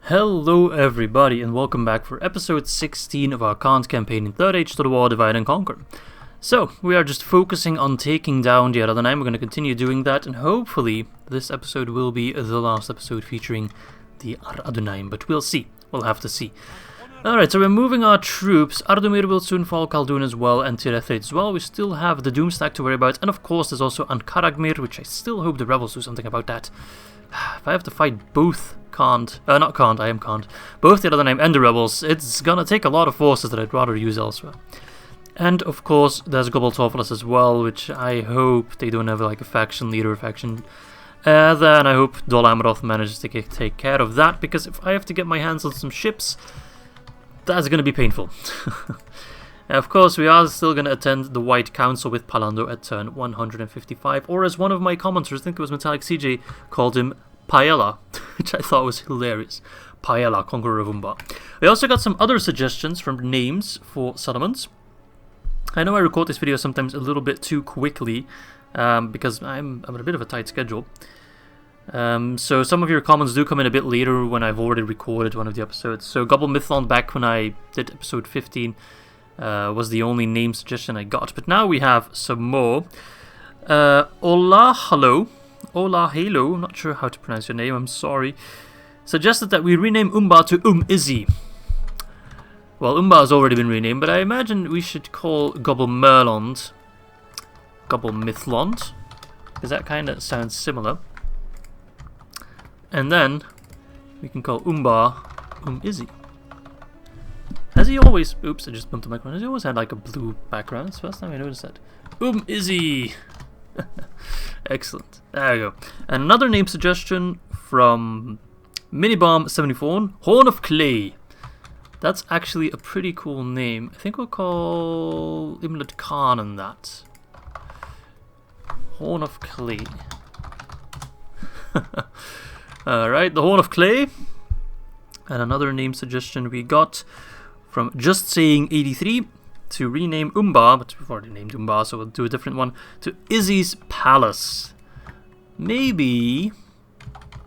Hello everybody and welcome back for episode 16 of our Khans campaign in 3rd Age to the War Divide and Conquer. So, we are just focusing on taking down the Ar-Adunaim. We're going to continue doing that, and hopefully this episode will be the last episode featuring the Ar-Adunaim, but we'll see. We'll have to see. Alright, so we're moving our troops. Ardumir will soon fall, Khaldun as well, and Tirethrid as well. We still have the Doom stack to worry about, and of course there's also Ankaragmir, which I still hope the rebels do something about that. If I have to fight both both the Ar-Adunaim and the rebels, it's gonna take a lot of forces that I'd rather use elsewhere. And of course there's Gobeltofeles as well, which I hope they don't have like a faction leader or faction. Then I hope Dol Amroth manages to take care of that, because if I have to get my hands on some ships, that's gonna be painful. Of course, we are still going to attend the White Council with Palando at turn 155, or as one of my commenters, I think it was Metallic CJ, called him Paella, which I thought was hilarious. Paella, Conqueror of Umbar. We also got some other suggestions from names for settlements. I know I record this video sometimes a little bit too quickly, because I'm on a bit of a tight schedule. So some of your comments do come in a bit later when I've already recorded one of the episodes. So Gobble Mythlon back when I did episode 15 was the only name suggestion I got. But now we have some more. Ola Halo, I'm not sure how to pronounce your name, I'm sorry, suggested that we rename Umbar to Izzy. Well, Umbar has already been renamed, but I imagine we should call Gobble Mythlond, because that kind of sounds similar. And then we can call Umbar Izzy. Has he always... Oops, I just bumped the microphone. Has he always had like a blue background? It's the first time I noticed that. Izzy! Excellent. There we go. And another name suggestion from Minibomb74, Horn of Clay. That's actually a pretty cool name. I think we'll call Imlad Khan on that. Horn of Clay. Alright, the Horn of Clay. And another name suggestion we got from Just Saying 83 to rename Umbar, but we've already named Umbar, so we'll do a different one, to Izzy's Palace. Maybe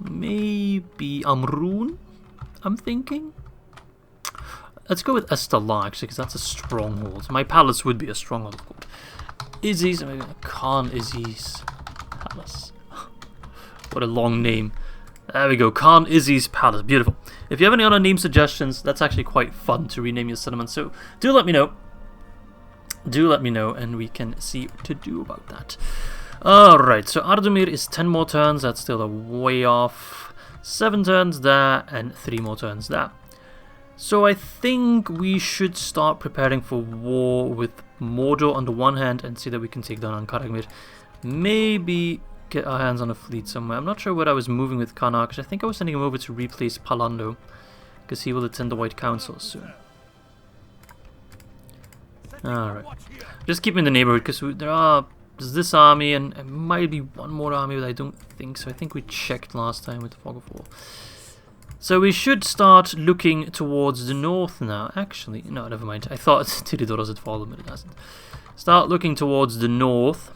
Rhûn, I'm thinking. Let's go with Estalan actually, because that's a stronghold. My palace would be a stronghold, of course. Izzy's, Khan Izzy's Palace. What a long name. There we go, Khan Izzy's Palace. Beautiful. If you have any other name suggestions, that's actually quite fun to rename your settlement, so do let me know. Do let me know, and we can see what to do about that. Alright, so Ardumir is 10 more turns, that's still a way off. 7 turns there, and 3 more turns there. So I think we should start preparing for war with Mordor on the one hand, and see that we can take down Ankaragmir. Maybe get our hands on a fleet somewhere. I'm not sure what I was moving with Kana, because I think I was sending him over to replace Palando, because he will attend the White Council soon. Alright. Just keep him in the neighborhood, because there's this army, and it might be one more army, but I don't think so. I think we checked last time with the Fog of War. So we should start looking towards the north now. Actually, no, never mind. I thought Eriador had fallen, but it hasn't. Start looking towards the north,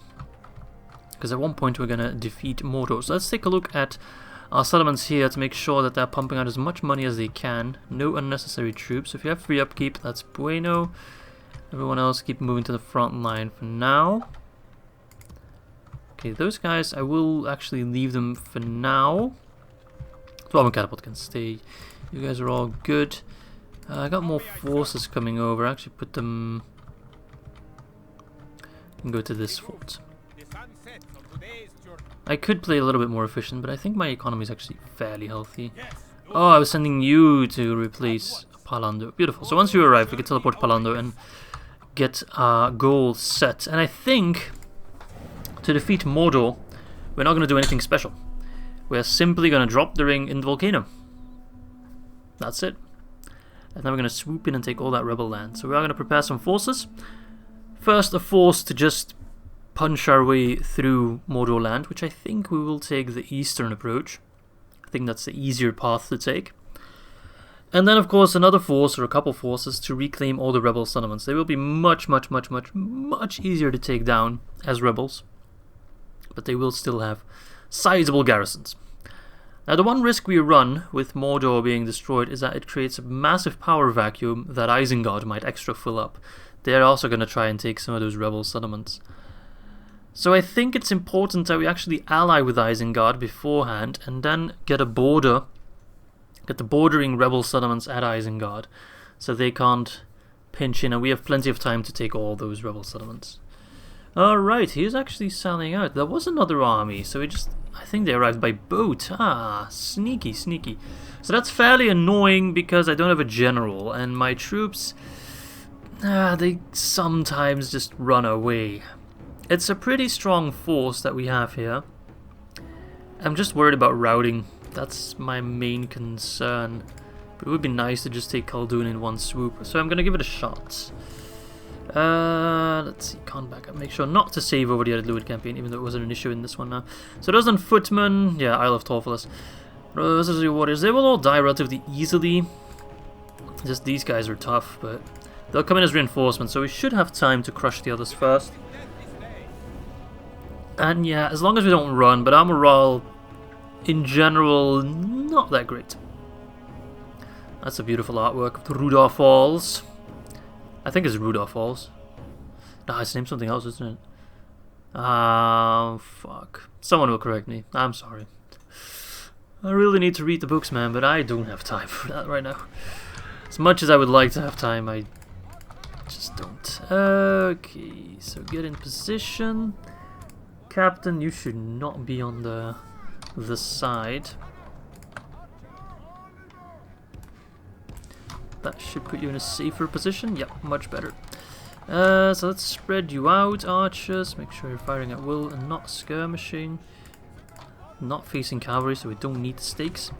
because at one point we're going to defeat Mordor. So let's take a look at our settlements here to make sure that they're pumping out as much money as they can. No unnecessary troops. If you have free upkeep, that's bueno. Everyone else keep moving to the front line for now. Okay, those guys, I will actually leave them for now. 12 Catapult can stay. You guys are all good. I got more forces coming over. I actually put them... and go to this fort. I could play a little bit more efficient, but I think my economy is actually fairly healthy. Oh, I was sending you to replace Palando. Beautiful. So once you arrive, we can teleport Palando and get our goal set. And I think to defeat Mordor, we're not going to do anything special. We're simply going to drop the ring in the volcano. That's it. And then we're going to swoop in and take all that rebel land. So we are going to prepare some forces. First, a force to just punch our way through Mordor land, which I think we will take the eastern approach. I think that's the easier path to take. And then, of course, another force or a couple forces to reclaim all the rebel settlements. They will be much easier to take down as rebels, but they will still have sizable garrisons. Now the one risk we run with Mordor being destroyed is that it creates a massive power vacuum that Isengard might extra fill up. They're also going to try and take some of those rebel settlements. So I think it's important that we actually ally with Isengard beforehand and then get a border, get the bordering rebel settlements at Isengard so they can't pinch in, and we have plenty of time to take all those rebel settlements. Alright, he's actually sailing out. There was another army, so I think they arrived by boat. Ah, sneaky, sneaky. So that's fairly annoying because I don't have a general, and my troops, they sometimes just run away. It's a pretty strong force that we have here. I'm just worried about routing. That's my main concern. But it would be nice to just take Khaldun in one swoop, so I'm going to give it a shot. Let's see, can't back up. Make sure not to save over the Ar-Adunaim campaign, even though it wasn't an issue in this one now. So those on footmen, yeah, Isle of Torfalis. Those are the warriors. They will all die relatively easily. Just these guys are tough, but they'll come in as reinforcements, so we should have time to crush the others first. And yeah, as long as we don't run, but our morale in general, not that great. That's a beautiful artwork of the Rudolph Falls. I think it's Rudolph Falls. Nah, it's named something else, isn't it? Fuck. Someone will correct me. I'm sorry. I really need to read the books, man, but I don't have time for that right now. As much as I would like to have time, I just don't. Okay, so get in position. Captain, you should not be on the side. That should put you in a safer position. Yep, much better. So let's spread you out, archers. Make sure you're firing at will and not skirmishing. Not facing cavalry, so we don't need the stakes.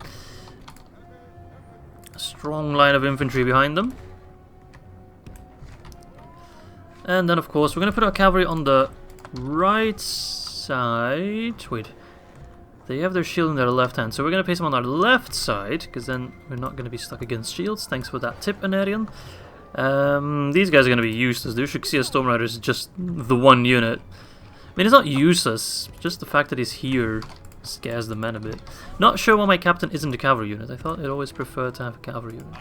A strong line of infantry behind them. And then, of course, we're going to put our cavalry on the right side. Wait. They have their shield in their left hand, so we're going to place them on our left side, because then we're not going to be stuck against shields. Thanks for that tip, Anarian. These guys are going to be useless. The Ushixia Storm Rider is just the one unit. I mean, it's not useless, just the fact that he's here scares the men a bit. Not sure why my captain isn't a cavalry unit. I thought I'd always prefer to have a cavalry unit.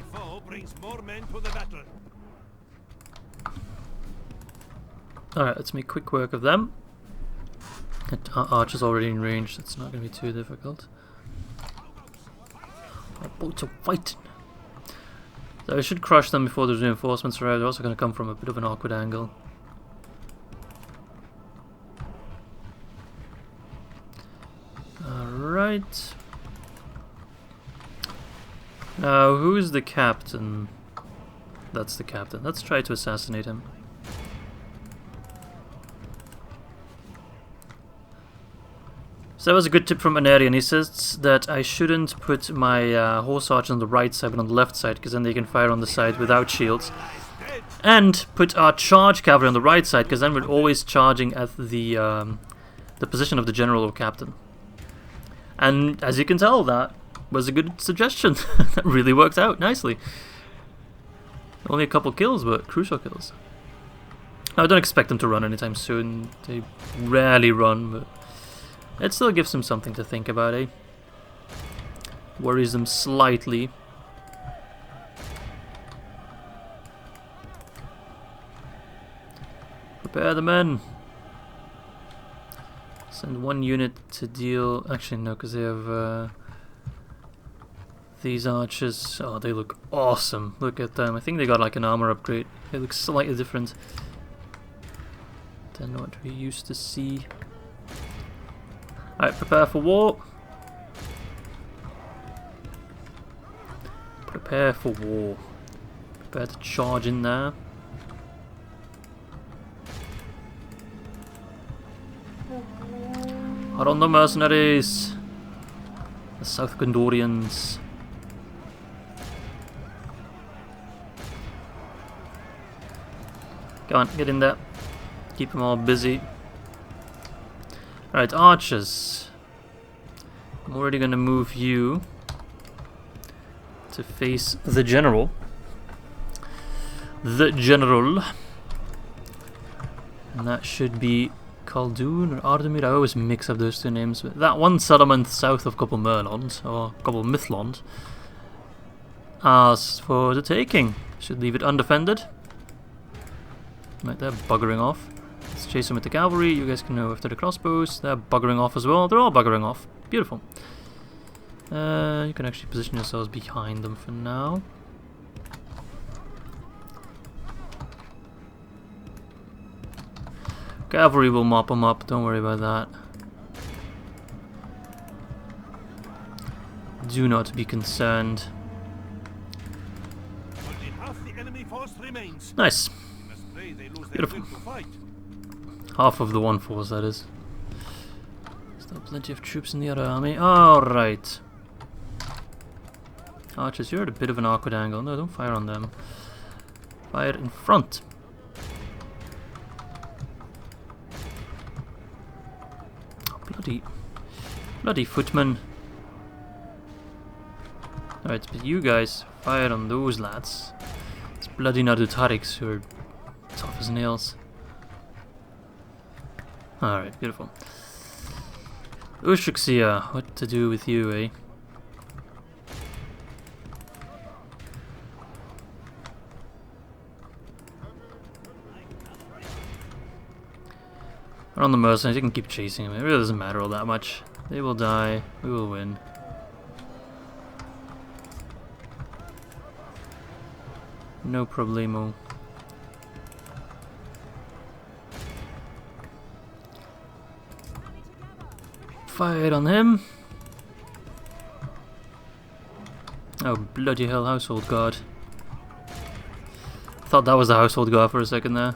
Alright, let's make quick work of them. Archer's already in range, so it's not going to be too difficult. Our boats are fighting. So I should crush them before those reinforcements arrive. They're also going to come from a bit of an awkward angle. Alright. Now, who's the captain? That's the captain. Let's try to assassinate him. So that was a good tip from Anarian. He says that I shouldn't put my horse archers on the right side but on the left side, because then they can fire on the side without shields. And put our charge cavalry on the right side, because then we're always charging at the position of the general or captain. And as you can tell, that was a good suggestion. That really worked out nicely. Only a couple kills, but crucial kills. Now, I don't expect them to run anytime soon. They rarely run, but it still gives them something to think about, eh? Worries them slightly. Prepare the men. Send one unit to deal... Actually, no, because they have these archers. Oh, they look awesome. Look at them. I think they got like an armor upgrade. They look slightly different than what we used to see. Alright, prepare for war. Prepare for war. Prepare to charge in there. Hot on the mercenaries. The South Gondorians. Go on, get in there. Keep them all busy. Alright, archers. I'm already going to move you to face the general. The general. And that should be Khaldun or Ardamir? I always mix up those two names. But that one settlement south of Couple Merlond, or Couple Mythlond, as for the taking. Should leave it undefended. Right, they're buggering off. Let's chase them with the cavalry. You guys can go after the crossbows. They're buggering off as well. They're all buggering off. Beautiful. You can actually position yourselves behind them for now. Cavalry will mop them up, don't worry about that. Do not be concerned. Only half the enemy force remains. Nice. Beautiful. Half of the one force, that is. Still plenty of troops in the other army. Alright. Archers, you're at a bit of an awkward angle. No, don't fire on them. Fire in front. Bloody footmen. Alright, but you guys fire on those lads. It's bloody Nadutariks who are tough as nails. Alright, beautiful. Ushuksia, what to do with you, eh? We're on the mercenaries, you can keep chasing them. It really doesn't matter all that much. They will die, we will win. No problemo. Fired on him. Oh, bloody hell, household guard. Thought that was the household guard for a second there.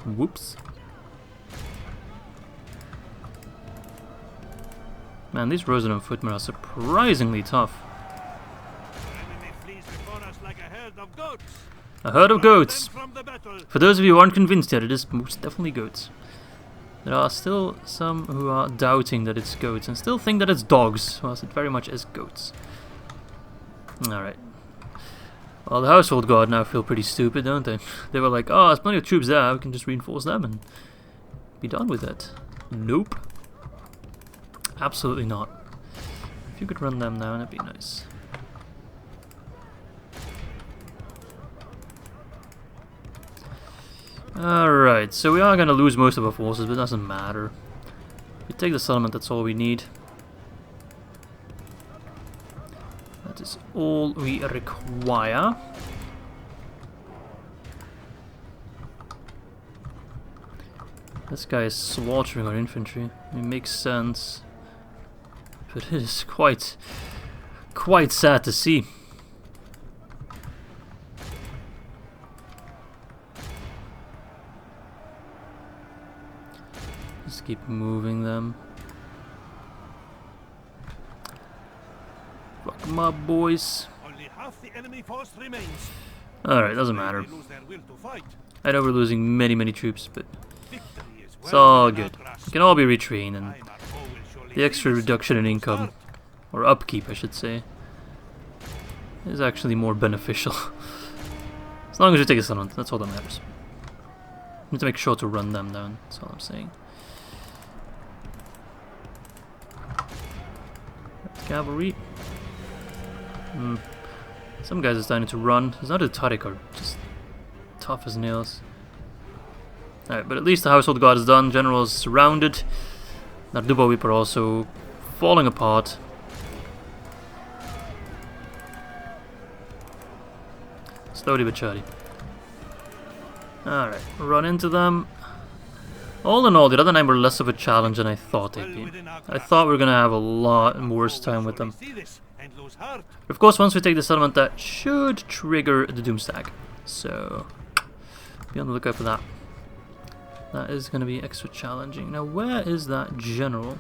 Whoops. Man, these Rosen footmen are surprisingly tough. A herd of goats! For those of you who aren't convinced yet, it is most definitely goats. There are still some who are doubting that it's goats and still think that it's dogs, whilst it very much is goats. Alright. Well, the household guard now feel pretty stupid, don't they? They were like, oh, there's plenty of troops there, we can just reinforce them and be done with it. Nope. Absolutely not. If you could run them now, that'd be nice. Alright, so we are going to lose most of our forces, but it doesn't matter. We take the settlement, that's all we need. That is all we require. This guy is slaughtering our infantry. It makes sense. But it is quite sad to see. Just keep moving them. Fuck them up, boys. Only half the enemy force remains. Alright, doesn't matter. I know we're losing many troops, but it's It's all good. We can all be retrained, and the extra reduction in income, or upkeep I should say, is actually more beneficial. As long as we take a settlement, that's all that matters. We need to make sure to run them down, that's all I'm saying. Cavalry. Some guys are starting to run. There's not a Tarik are just tough as nails. Alright, but at least the household guard is done. General is surrounded. Narduba Whip are also falling apart. Slowly but surely. Alright, run into them. All in all, the other 9 were less of a challenge than I thought they'd be. I thought we were going to have a lot worse time with them. But of course, once we take the settlement, that should trigger the Doom stack. So, be on the lookout for that. That is going to be extra challenging. Now, where is that general?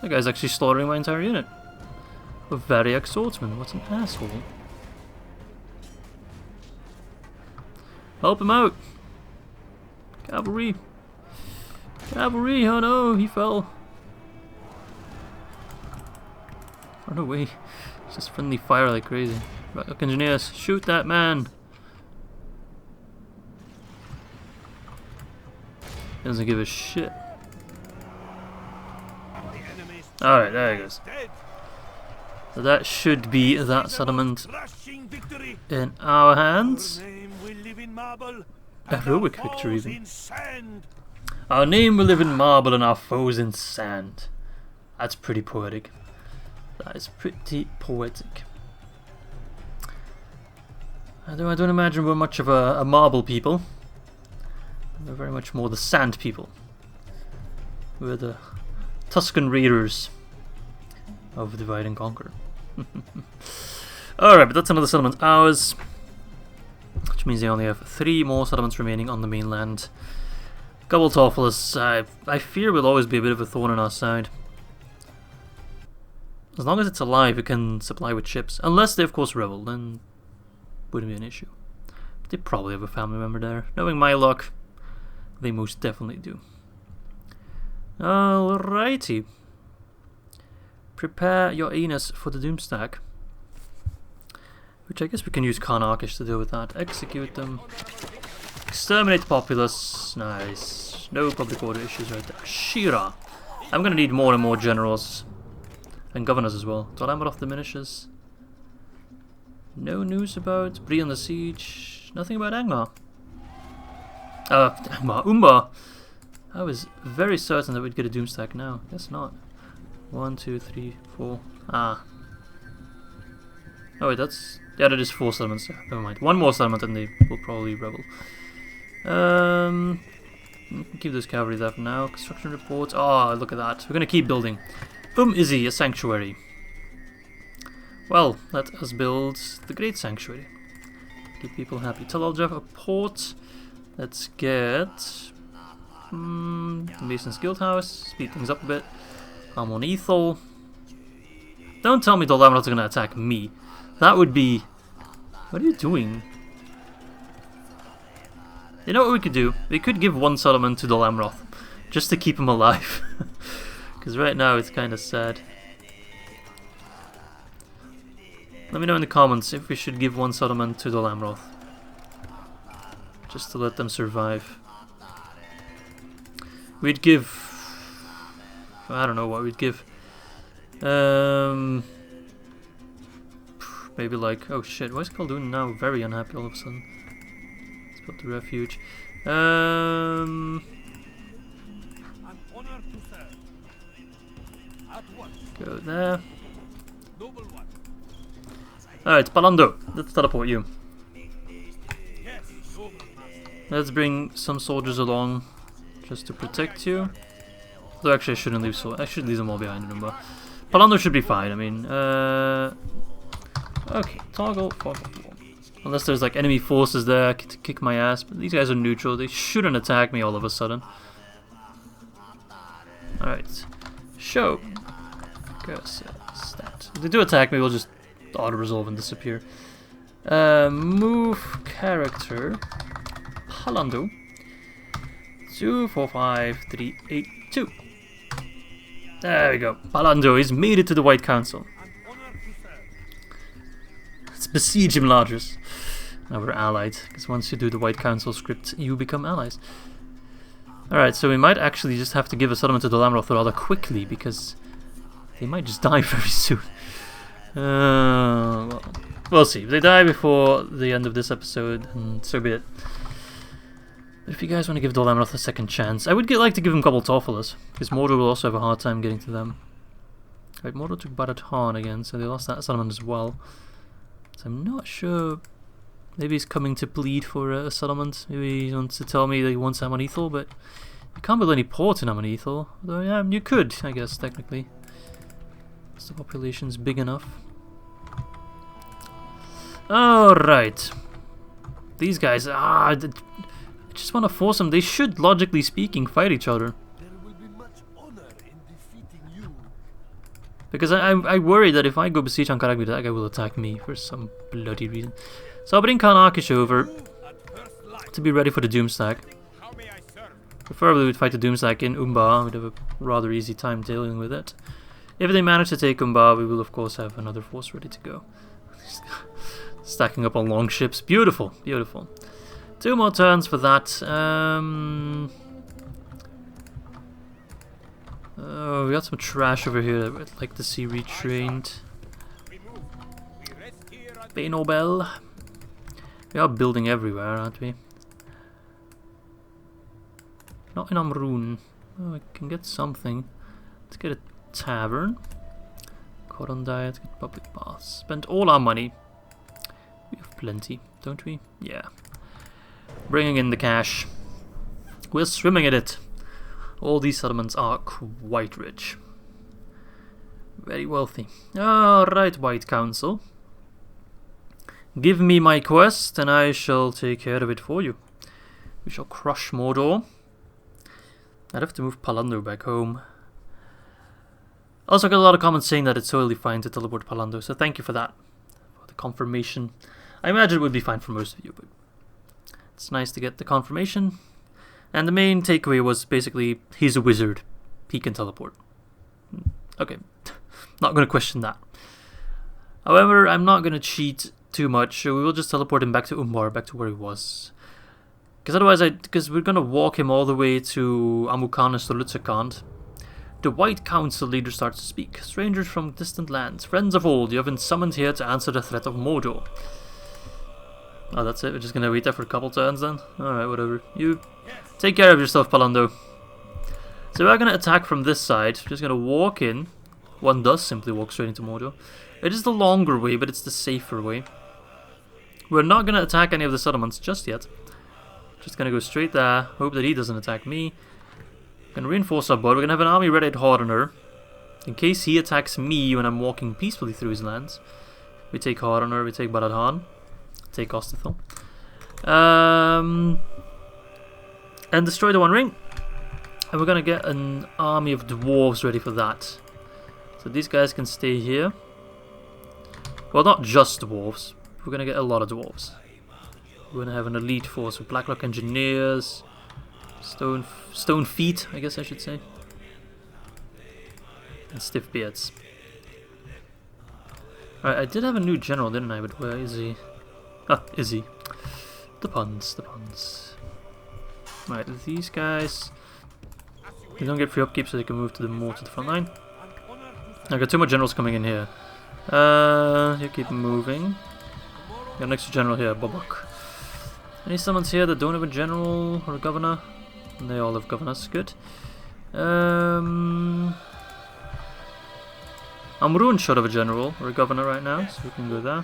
That guy's actually slaughtering my entire unit. A Variac swordsman. What an asshole. Help him out! Cavalry! Cavalry! Oh no, he fell. Run away. Just friendly fire like crazy. Backup engineers, shoot that man! Doesn't give a shit. The enemy's Alright, there he goes. dead. So that should be that settlement Crushing victory. in our hands. Our name will live in marble. A and heroic our victory foes even. in sand. Our name will live in marble and our foes in sand. That's pretty poetic. That is pretty poetic. I don't imagine we're much of a marble people. We're very much more the sand people. We're the Tuscan Raiders of Divide and Conquer. Alright, but that's another settlement ours. Which means they only have 3 more settlements remaining on the mainland. Gobbletoffless, I fear will always be a bit of a thorn in our side. As long as it's alive, it can supply with ships. Unless they, of course, rebel, then wouldn't be an issue. But they probably have a family member there. Knowing my luck, they most definitely do. Alrighty. Prepare your anus for the Doomstack. Which I guess we can use Khan Arkish to deal with that. Execute them. Exterminate the populace. Nice. No public order issues right there. Shira. I'm gonna need more and more generals. And governors as well. Dol Amroth diminishes. No news about Bree the Siege. Nothing about Angmar. Angmar. Umbar. I was very certain that we'd get a Doomstack now. Guess not. 1, 2, 3, 4. Ah. Oh wait, that's... Yeah, that is 4 settlements. Yeah, never mind. 1 more settlement and they will probably rebel. Keep this cavalry there for now. Construction reports. Oh, look at that. We're gonna keep building. Izzy, a sanctuary. Well, let us build the Great Sanctuary. Keep people happy. Tell Aljev a port. Let's get... Mason's Guild House. Speed things up a bit. Amon Ethel. Don't tell me Dol Amroth is going to attack me. That would be... What are you doing? You know what we could do? We could give 1 settlement to Dol Amroth. Just to keep him alive. Because right now it's kind of sad. Let me know in the comments if we should give 1 settlement to Dol Amroth. Just to let them survive. We'd give... I don't know what we'd give. Maybe like... Oh shit, why is Khazad-Dûm now very unhappy all of a sudden? Let's build the refuge. An honor to serve. At once. Go there. Noble one. Alright, Palando. Let's teleport you. Yes, noble master. Let's bring some soldiers along. Just to protect you. Though actually I shouldn't leave I should leave them all behind, remember. Palando should be fine, I mean, okay, toggle. Unless there's like enemy forces there to kick my ass, but these guys are neutral, they shouldn't attack me all of a sudden. Alright. Show. Stat. If they do attack me, we'll just auto-resolve and disappear. Move character. Palando. 2, 4, 5, 3, 8, 2. There we go. Palando has made it to the White Council. An honor to serve. Let's besiege him, Largest. Now we're allied, because once you do the White Council script, you become allies. Alright, so we might actually just have to give a settlement to Dol Amroth rather quickly, because they might just die very soon. Well, we'll see. If they die before the end of this episode, and so be it. But if you guys want to give Dol Amroth a second chance, I would like to give him Gobbletoffless, because Mordor will also have a hard time getting to them. Right, Mordor took Barad again, so they lost that settlement as well. So I'm not sure. Maybe he's coming to plead for a settlement. Maybe he wants to tell me that he wants Amon Ethel, but you can't build any ports in Amon Ethel. Although, yeah, you could, I guess, technically. Because the population's big enough. Alright. These guys, I just want to force them. They should, logically speaking, fight each other. There will be much honor in defeating you. Because I worry that if I go besiege Ankaragmi, that guy will attack me for some bloody reason. So I'll bring Khan Arkish over to be ready for the Doomstack. How may I serve? Preferably we'd fight the Doomstack in Umbar. We'd have a rather easy time dealing with it. If they manage to take Umbar, we will of course have another force ready to go. Stacking up on long ships. Beautiful, beautiful. 2 more turns for that. We got some trash over here that I'd like to see retrained. Nobel. We are building everywhere, aren't we? Not in Rhûn. Oh, I can get something. Let's get a tavern. Cotton diet, get public baths. Spend all our money. We have plenty, don't we? Yeah. Bringing in the cash. We're swimming in it. All these settlements are quite rich. Very wealthy. Alright, White Council. Give me my quest and I shall take care of it for you. We shall crush Mordor. I'd have to move Palando back home. Also got a lot of comments saying that it's totally fine to teleport Palando, so thank you for that. For the confirmation. I imagine it would be fine for most of you, but it's nice to get the confirmation. And the main takeaway was basically, he's a wizard. He can teleport. Okay, not going to question that. However, I'm not going to cheat too much, so we will just teleport him back to Umbar, back to where he was. Because otherwise, because we're going to walk him all the way to Amukanis or Lutzakant. The White Council leader starts to speak. Strangers from distant lands, friends of old, you have been summoned here to answer the threat of Mordor. Oh, that's it? We're just going to wait there for a couple turns then? Alright, whatever. You take care of yourself, Palando. So we're going to attack from this side. Just going to walk in. One does simply walk straight into Mordor. It is the longer way, but it's the safer way. We're not going to attack any of the settlements just yet. Just going to go straight there. Hope that he doesn't attack me. Going to reinforce our board. We're going to have an army ready at Harnor. In case he attacks me when I'm walking peacefully through his lands. We take Harnor, we take Baradhan. Take Ostithel. And destroy the One Ring. And we're going to get an army of dwarves ready for that. So these guys can stay here. Well, not just dwarves. We're going to get a lot of dwarves. We're going to have an elite force with Blacklock engineers. Stone feet, I guess I should say. And stiff beards. Alright, I did have a new general, didn't I? But where is he? Ah, Izzy. The puns, the puns. Right, these guys. They don't get free upkeep, so they can move to the front line. I've got two more generals coming in here. You keep moving. Got an extra general here, Bobok. Any summons here that don't have a general or a governor? And they all have governors, good. Amrûn should have a general or a governor right now, so we can go there.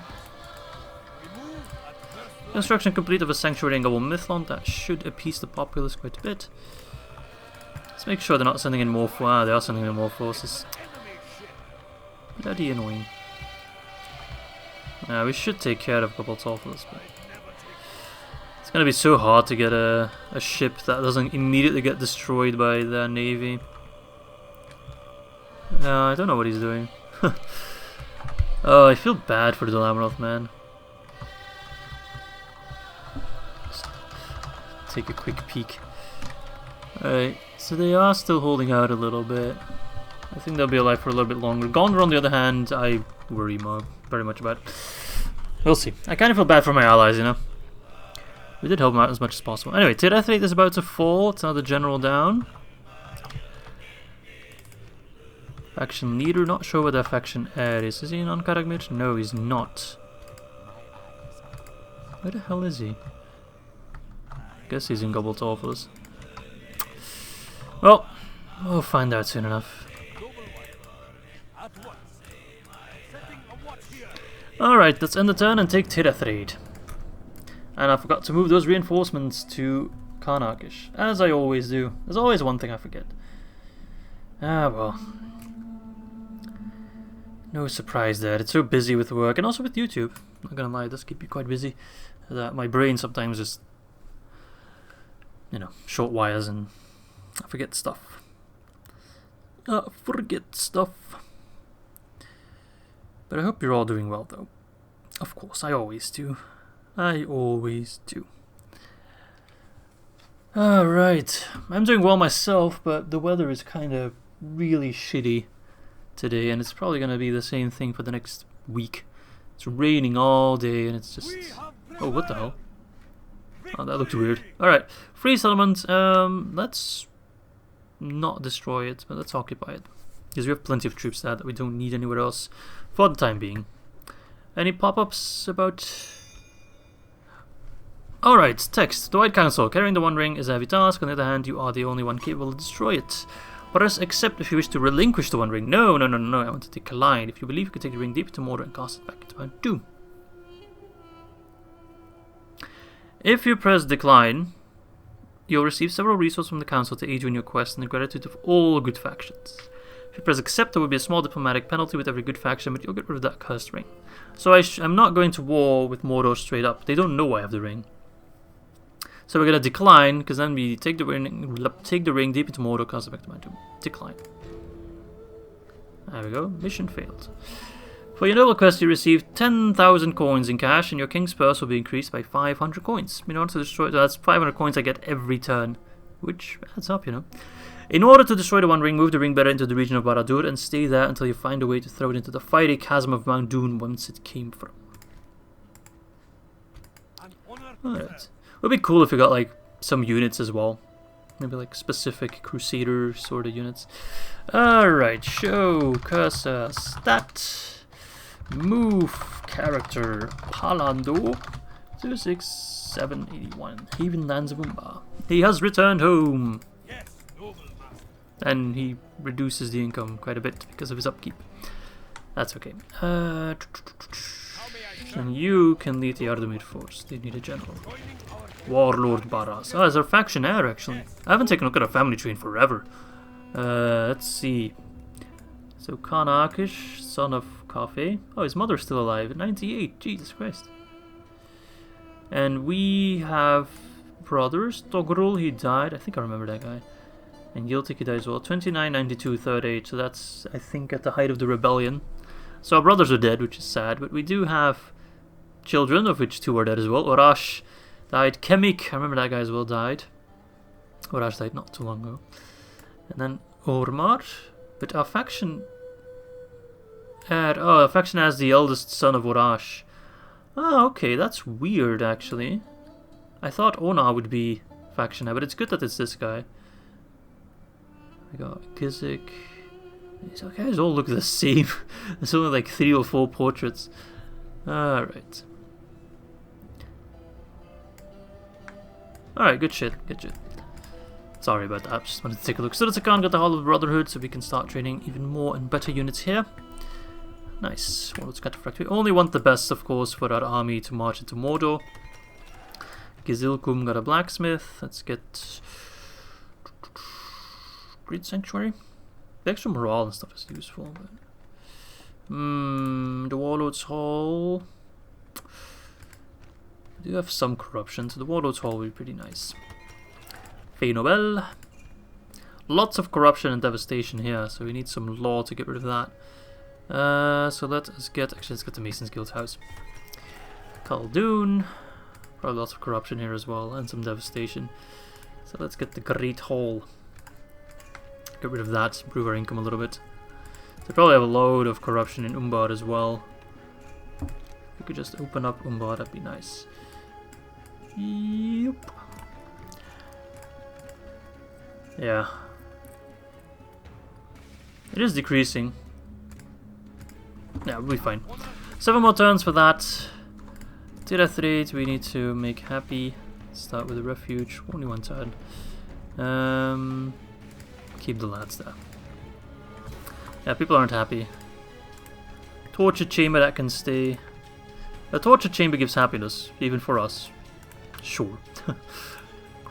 Construction complete of a sanctuary in Gobble Mithlond. That should appease the populace quite a bit. Let's make sure they're not sending in more they are sending in more forces. Bloody annoying. We should take care of Gobble Torfless, but it's gonna be so hard to get a ship that doesn't immediately get destroyed by their navy. I don't know what he's doing. Oh, I feel bad for the Dol Amroth, man. Just take a quick peek. Alright, so they are still holding out a little bit. I think they'll be alive for a little bit longer. Gondor, on the other hand, I worry very much about. We'll see. I kind of feel bad for my allies, you know. We did help them out as much as possible. Anyway, Tirethrid is about to fall. It's another general down. Faction leader, not sure what their faction heir is. Is he in Ankaragmir? No, he's not. Where the hell is he? Guess he's in Gobble Torfless. Well, we'll find out soon enough. Alright, let's end the turn and take Tirethrid. And I forgot to move those reinforcements to Karnakish, as I always do. There's always one thing I forget. Ah, well. No surprise there. It's so busy with work, and also with YouTube. Not gonna lie, it does keep you quite busy. That my brain sometimes just, you know, short wires and I forget stuff. But I hope you're all doing well, though. Of course, I always do. Alright, I'm doing well myself, but the weather is kind of really shitty today, and it's probably going to be the same thing for the next week. It's raining all day, and it's just... Oh, what the hell? Oh, that looked weird. Alright, free settlement. Let's not destroy it, but let's occupy it. Because we have plenty of troops there that we don't need anywhere else for the time being. Any pop-ups about... Alright, text. The White Council. Carrying the One Ring is a heavy task. On the other hand, you are the only one capable to destroy it. Press accept if you wish to relinquish the One Ring. No, no, no, no, no. I want to decline. If you believe you can take the ring deep into Mordor and cast it back into Mount Doom. If you press decline, you'll receive several resources from the council to aid you in your quest and the gratitude of all good factions. If you press accept, there will be a small diplomatic penalty with every good faction, but you'll get rid of that cursed ring. So I'm not going to war with Mordor straight up. They don't know I have the ring. So we're going to decline, because then we take the ring deep into Mordor, cast it back to Mount Doom. Decline. There we go. Mission failed. For your noble quest, you receive 10,000 coins in cash, and your king's purse will be increased by 500 coins. In order to destroy it, that's 500 coins I get every turn, which adds up, you know. In order to destroy the One Ring, move the ring better into the region of Barad-dûr and stay there until you find a way to throw it into the fiery chasm of Mount Doom whence it came from. Alright. It would be cool if we got like some units as well. Maybe like specific Crusader sort of units. Alright, show cursor stat. Move character Palando 26781 Haven Lands of Umbar. He has returned home. Yes, noble master. And he reduces the income quite a bit because of his upkeep. That's okay. How may I serve? And you can lead the Ar-Adunaim force. They need a general. Warlord Barras. Oh, is our faction heir actually? I haven't taken a look at our family tree in forever. Let's see. So Khan Akish, son of Kafe. Oh, his mother's still alive at 98. Jesus Christ. And we have brothers. Togrul, he died. I think I remember that guy. And Yiltik, he died as well. 29, 92, third age. So that's, I think, at the height of the rebellion. So our brothers are dead, which is sad. But we do have children, of which 2 are dead as well. Orash died. Kemik, I remember that guy as well, died. Orash died not too long ago. And then Ormar. But our faction... our faction has the eldest son of Orash. Oh, okay, that's weird, actually. I thought Ona would be faction heir, but it's good that it's this guy. We got Gizik. These guys all look the same. There's only like 3 or 4 portraits. Alright. Alright, good shit, good shit. Sorry about that, just wanted to take a look. So that's a Khan got the Hall of Brotherhood, so we can start training even more and better units here. Nice. Warlord's Cataphract. We only want the best, of course, for our army to march into Mordor. Gizilkum got a blacksmith. Let's get Great Sanctuary. The extra morale and stuff is useful. But... the Warlord's Hall. We do have some corruption, so the Warlord's Hall will be pretty nice. Fey Nobel. Lots of corruption and devastation here, so we need some law to get rid of that. So let us get, actually let's get the Mason's Guild house. Khazad-Dûm. Probably lots of corruption here as well, and some devastation. So let's get the Great Hall. Get rid of that, improve our income a little bit. So probably have a load of corruption in Umbar as well. If we could just open up Umbar, that'd be nice. Yep. Yeah. It is decreasing. Yeah, we'll be fine. 7 more turns for that. Tirathrid, we need to make happy. Start with a refuge. Only 1 turn. Keep the lads there. Yeah, people aren't happy. Torture chamber, that can stay. A torture chamber gives happiness, even for us. Sure.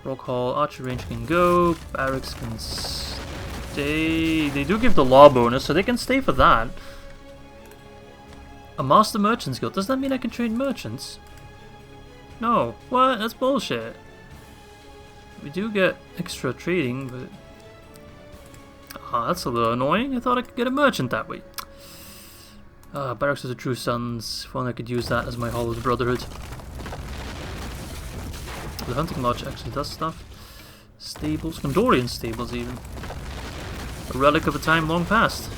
Rock Hall, Archer Range can go. Barracks can stay. They do give the law bonus, so they can stay for that. A Master Merchant's Guild. Does that mean I can trade merchants? No. What? That's bullshit. We do get extra trading, but... that's a little annoying. I thought I could get a merchant that way. Barracks of the True Sons. If only I could use that as my Hall of the Brotherhood. The Hunting Lodge actually does stuff. Stables. Gondorian stables even. A relic of a time long past.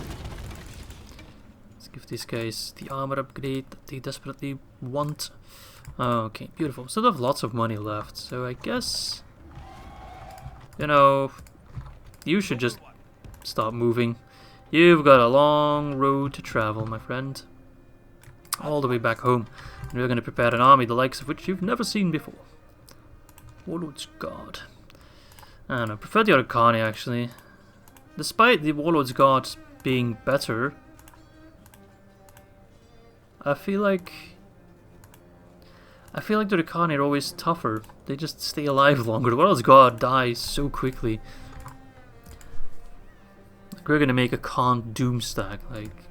Give these guys the armor upgrade that they desperately want. Okay, beautiful. Still have lots of money left, so I guess, you know, you should just stop moving. You've got a long road to travel, my friend. All the way back home. And we're going to prepare an army the likes of which you've never seen before. Warlord's Guard. I don't know, prefer the Arcani actually. Despite the Warlord's Guard being better, I feel like the Arcani are always tougher. They just stay alive longer. The Warlord's Guard dies so quickly. Like, we're gonna make a Khazad-Dûm stack, like,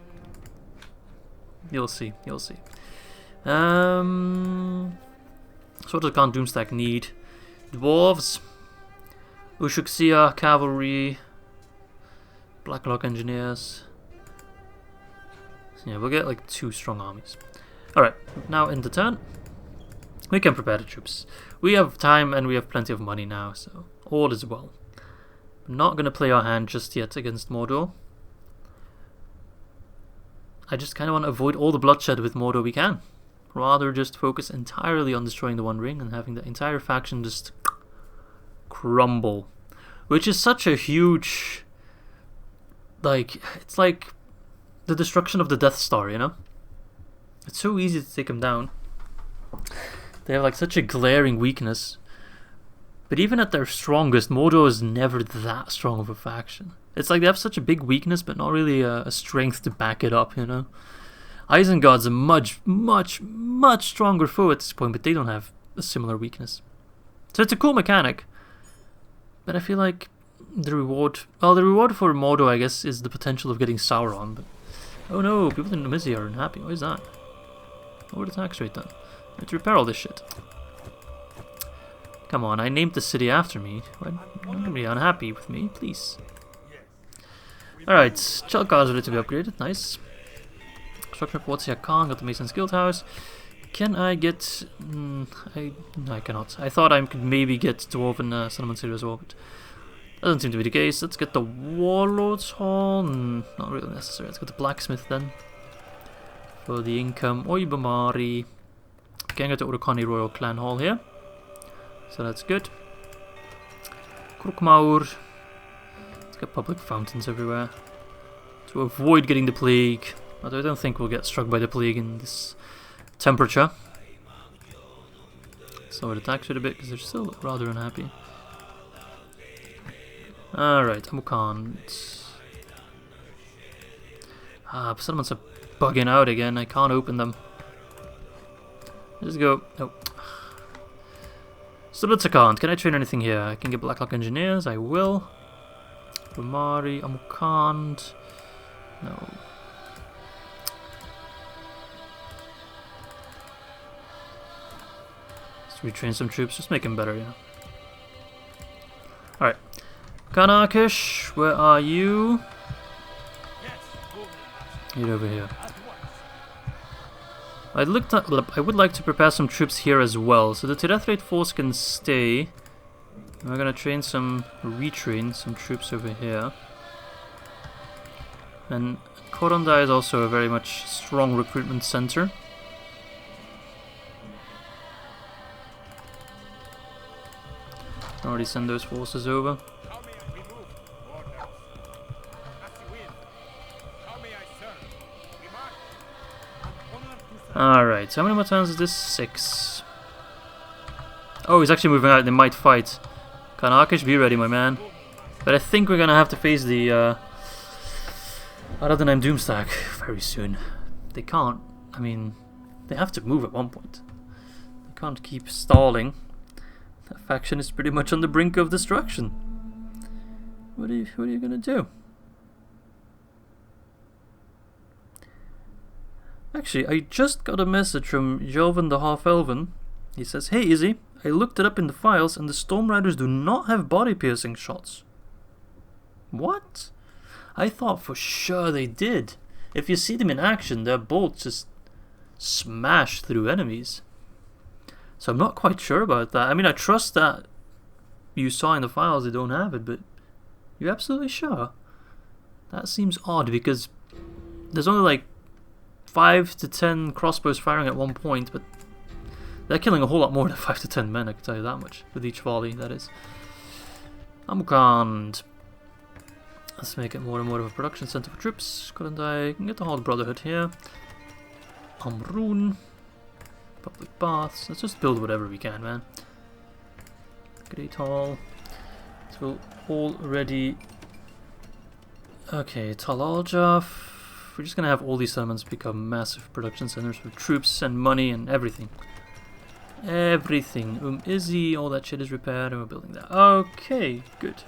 you'll see, you'll see. So what does Khazad-Dûm stack need? Dwarves, Ushuksia Cavalry, Blacklock Engineers. Yeah, we'll get like 2 strong armies. Alright, now in the turn, we can prepare the troops. We have time and we have plenty of money now, so all is well. We're not going to play our hand just yet against Mordor. I just kind of want to avoid all the bloodshed with Mordor we can. Rather just focus entirely on destroying the One Ring and having the entire faction just crumble. Which is such a huge... like, it's like the destruction of the Death Star, you know? It's so easy to take them down. They have like such a glaring weakness. But even at their strongest, Mordor is never that strong of a faction. It's like they have such a big weakness, but not really a strength to back it up, you know? Isengard's a much, much, much stronger foe at this point, but they don't have a similar weakness. So it's a cool mechanic. But I feel like the reward... well, the reward for Mordor, I guess, is the potential of getting Sauron, but... oh no, people in Izzy are unhappy. Why is that? Lower the tax rate then. I have to repair all this shit. Come on, I named the city after me. Why don't you be unhappy with me, please? Alright, Chalkar is ready to be upgraded. Nice. Construction of Watsya Khan, got the Mason's Guild House. Can I get... no, I cannot. I thought I could maybe get Dwarven Settlement City as well, but doesn't seem to be the case. Let's get the Warlord's Hall. Not really necessary. Let's get the Blacksmith then. For the income. Oibamari. Can get the Urukani Royal Clan Hall here. So that's good. Krukmaur. Let's get public fountains everywhere. To avoid getting the plague. Although I don't think we'll get struck by the plague in this temperature. Let's lower the tax rate a bit because they're still rather unhappy. Alright, Amukand. Settlements are bugging out again. I can't open them. Let's go. Nope. Stolitzakhand. Can I train anything here? I can get Blacklock Engineers. I will. Rumari, Amukand. No. Let's retrain some troops. Just make them better, you know. Alright. Kanakish, where are you? Get over here. I would like to prepare some troops here as well, so the Tirathrate force can stay. We're gonna train retrain some troops over here. And Korondai is also a very much strong recruitment center. Already send those forces over. Alright, so how many more turns is this? 6. Oh, he's actually moving out. They might fight. Kanakish, be ready, my man. But I think we're gonna have to face the Ar-Adunaim Doomstack very soon. They can't. I mean, they have to move at one point. They can't keep stalling. That faction is pretty much on the brink of destruction. What are you gonna do? Actually, I just got a message from Jovan the Half-Elven. He says, "Hey Izzy, I looked it up in the files and the Storm Riders do not have body-piercing shots." What? I thought for sure they did. If you see them in action, their bolts just smash through enemies. So I'm not quite sure about that. I mean, I trust that you saw in the files they don't have it, but you're absolutely sure? That seems odd because there's only like 5 to 10 crossbows firing at one point, but they're killing a whole lot more than 5 to 10 men, I can tell you that much. With each volley, that is. Amukand. Let's make it more and more of a production center for troops. Couldn't I can get the Horde Brotherhood here? Rhûn. Public baths. Let's just build whatever we can, man. Great Hall. So already. Okay, Tal Aljaf. We're just gonna have all these settlements become massive production centers for troops and money and everything. Everything. Izzy, all that shit is repaired and we're building that. Okay, good.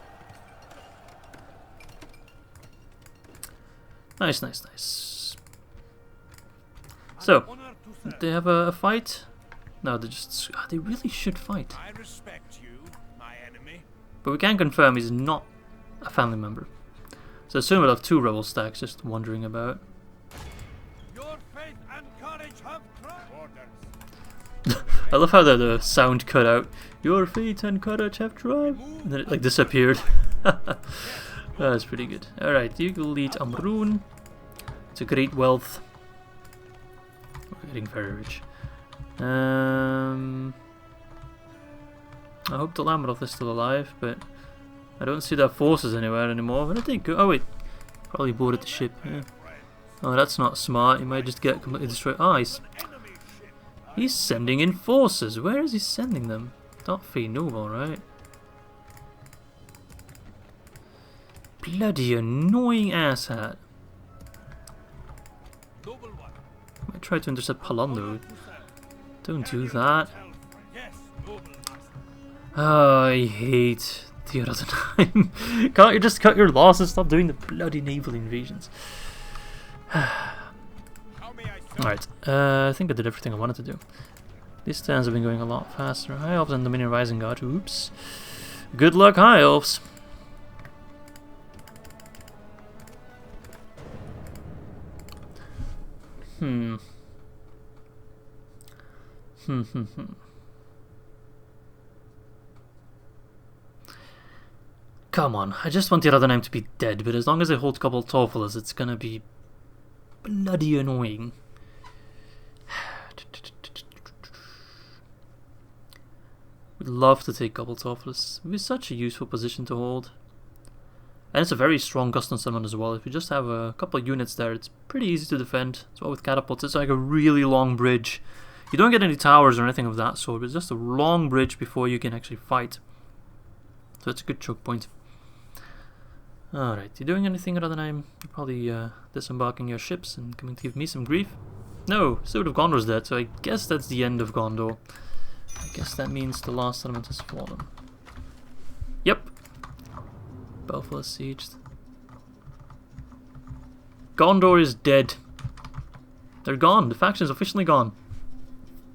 Nice, nice, nice. So, they have a fight? No, they just... they really should fight. I respect you, my enemy. But we can confirm he's not a family member. So soon we'll have 2 rebel stacks just wandering about. Your faith and courage have tried. I love how the sound cut out. Your faith and courage have tried. And then it like disappeared. That's pretty good. Alright, you can lead Rhûn. It's a great wealth. We're getting very rich. I hope Dol Amroth is still alive, but I don't see their forces anywhere anymore. Where did they go? Oh wait, probably boarded the ship. Yeah. Oh, that's not smart. He might just get completely destroyed. Oh, he's sending in forces. Where is he sending them? Not Fey Noble, right? Bloody annoying asshat. I might try to intercept Palando. Don't do that. Oh, I hate the Ar-Adunaim. Can't you just cut your losses? Stop doing the bloody naval invasions. Alright, I think I did everything I wanted to do. These turns have been going a lot faster. High Elves and Dominion of Isengard. Oops. Good luck, High Elves. Come on, I just want the Ar-Adunaim to be dead, but as long as they hold Gobble Torfalas, it's gonna be bloody annoying. Would love to take Gobble Torfalas. It would be such a useful position to hold. And it's a very strong custom summon as well. If you just have a couple of units there, it's pretty easy to defend. As well with catapults, it's like a really long bridge. You don't get any towers or anything of that sort, but it's just a long bridge before you can actually fight. So it's a good choke point. Alright, you doing anything other than I'm probably disembarking your ships and coming to give me some grief? No, Sword of Gondor's dead, so I guess that's the end of Gondor. I guess that means the last settlement has fallen. Yep. Belfast is sieged. Gondor is dead. They're gone. The faction's officially gone.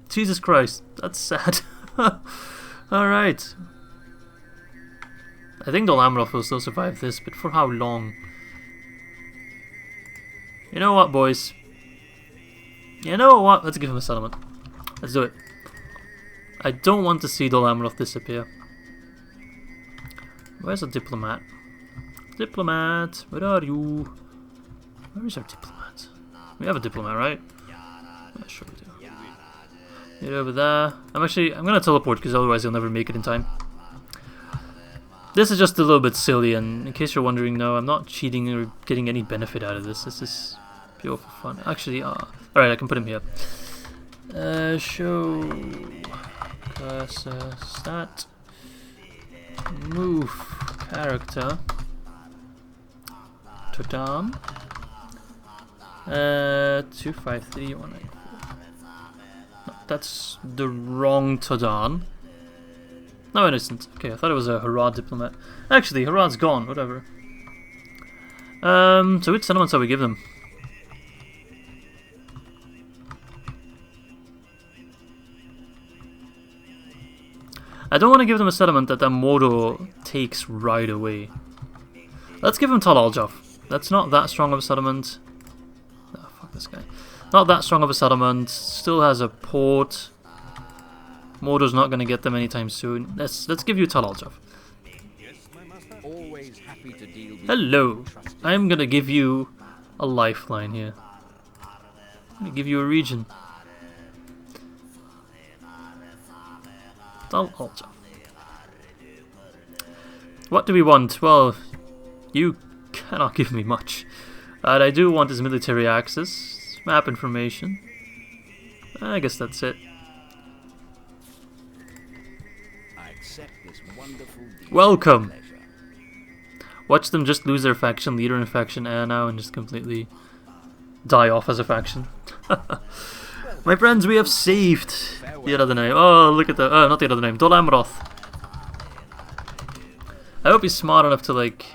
Jesus Christ, that's sad. Alright. I think Dol Amroth will still survive this, but for how long? You know what, boys? You know what? Let's give him a settlement. Let's do it. I don't want to see Dol Amroth disappear. Where's a diplomat? Diplomat, where are you? Where is our diplomat? We have a diplomat, right? Yeah, sure we do. You're over there. I'm gonna teleport because otherwise you'll never make it in time. This is just a little bit silly, and in case you're wondering, no, I'm not cheating or getting any benefit out of this. This is pure for fun. Actually, alright, I can put him here. Show cursor stat move character to Dom 253194. No, that's the wrong Todan. No, it isn't. Okay, I thought it was a Harad diplomat. Actually, Harad's gone. Whatever. So which settlements shall we give them? I don't want to give them a settlement that Mordor takes right away. Let's give them Tal Aljaf. That's not that strong of a settlement. Oh, fuck this guy. Not that strong of a settlement. Still has a port. Mordor's not going to get them anytime soon. Let's give you Tal Aljaf. Hello. I'm going to give you a lifeline here. I'm going to give you a region. Tal Aljaf. What do we want? Well, you cannot give me much. I do want his military access, map information. I guess that's it. I accept this wonderful deed. Welcome! Watch them just lose their faction leader in faction A now and just completely die off as a faction. My friends, we have saved the Ar-Adunaim. Oh, look at the... not the Ar-Adunaim, Dol Amroth. I hope he's smart enough to, like,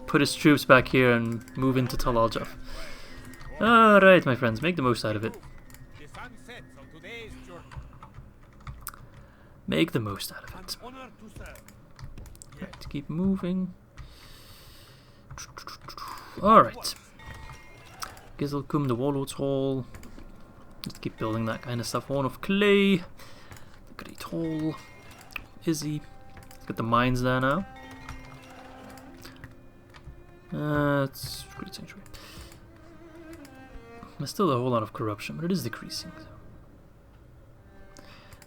put his troops back here and move into Tal Aljaf. Alright, my friends, make the most out of it. Make the most out of it. Right, keep moving. Alright. Gizelkum, the Warlord's Hall. Let's keep building that kind of stuff. Horn of Clay. The Great Hall. Izzy. Let's get the mines there now. It's Great Sanctuary. There's still a whole lot of corruption, but it is decreasing.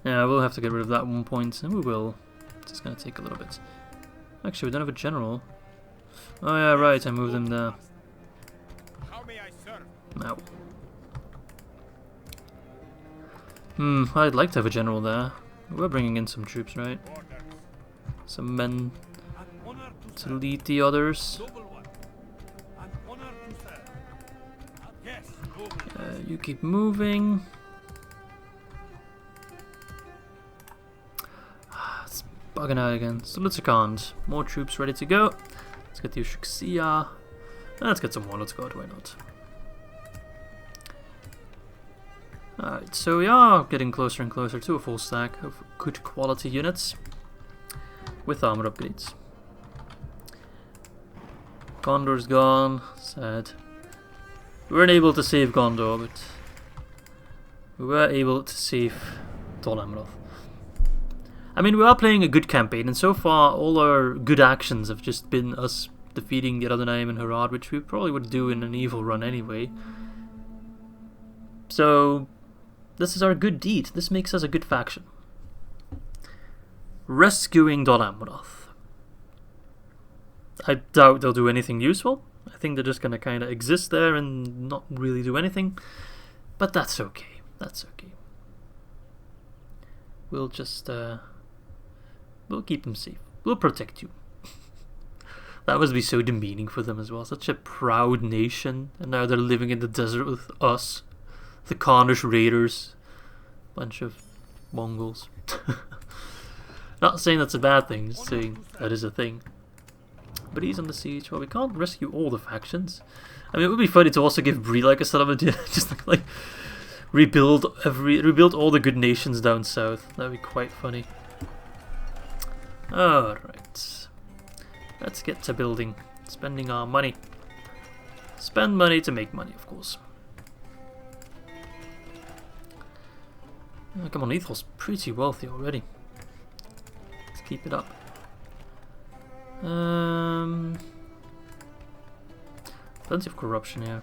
Yeah, we'll have to get rid of that 1 point, and we will. It's just gonna take a little bit. Actually, we don't have a general. Oh yeah, right, I moved him there. How may I serve? No. I'd like to have a general there. We're bringing in some troops, right? Some men to lead the others. You keep moving. It's bugging out again. Solitsikand. More troops ready to go. Let's get the Ushuxia. Let's get some Warlords God, why not? Alright, so we are getting closer and closer to a full stack of good quality units with armor upgrades. Gondor's gone, sad. We weren't able to save Gondor, but we were able to save Dol Amroth. I mean, we are playing a good campaign, and so far all our good actions have just been us defeating the Ar-Adunaim and Harad, which we probably would do in an evil run anyway. So this is our good deed. This makes us a good faction. Rescuing Dol Amroth. I doubt they'll do anything useful. I think they're just gonna kind of exist there and not really do anything. But that's okay. That's okay. We'll just, we'll keep them safe. We'll protect you. That must be so demeaning for them as well. Such a proud nation. And now they're living in the desert with us. The Cornish raiders. Bunch of Mongols. Not saying that's a bad thing, just saying that is a thing. But he's on the siege. Well, we can't rescue all the factions. I mean, it would be funny to also give Bree like a settlement. Just like rebuild all the good nations down south. That'd be quite funny. Alright. Let's get to building. Spending our money. Spend money to make money, of course. Oh, come on, Ethel's pretty wealthy already. Let's keep it up. Plenty of corruption here.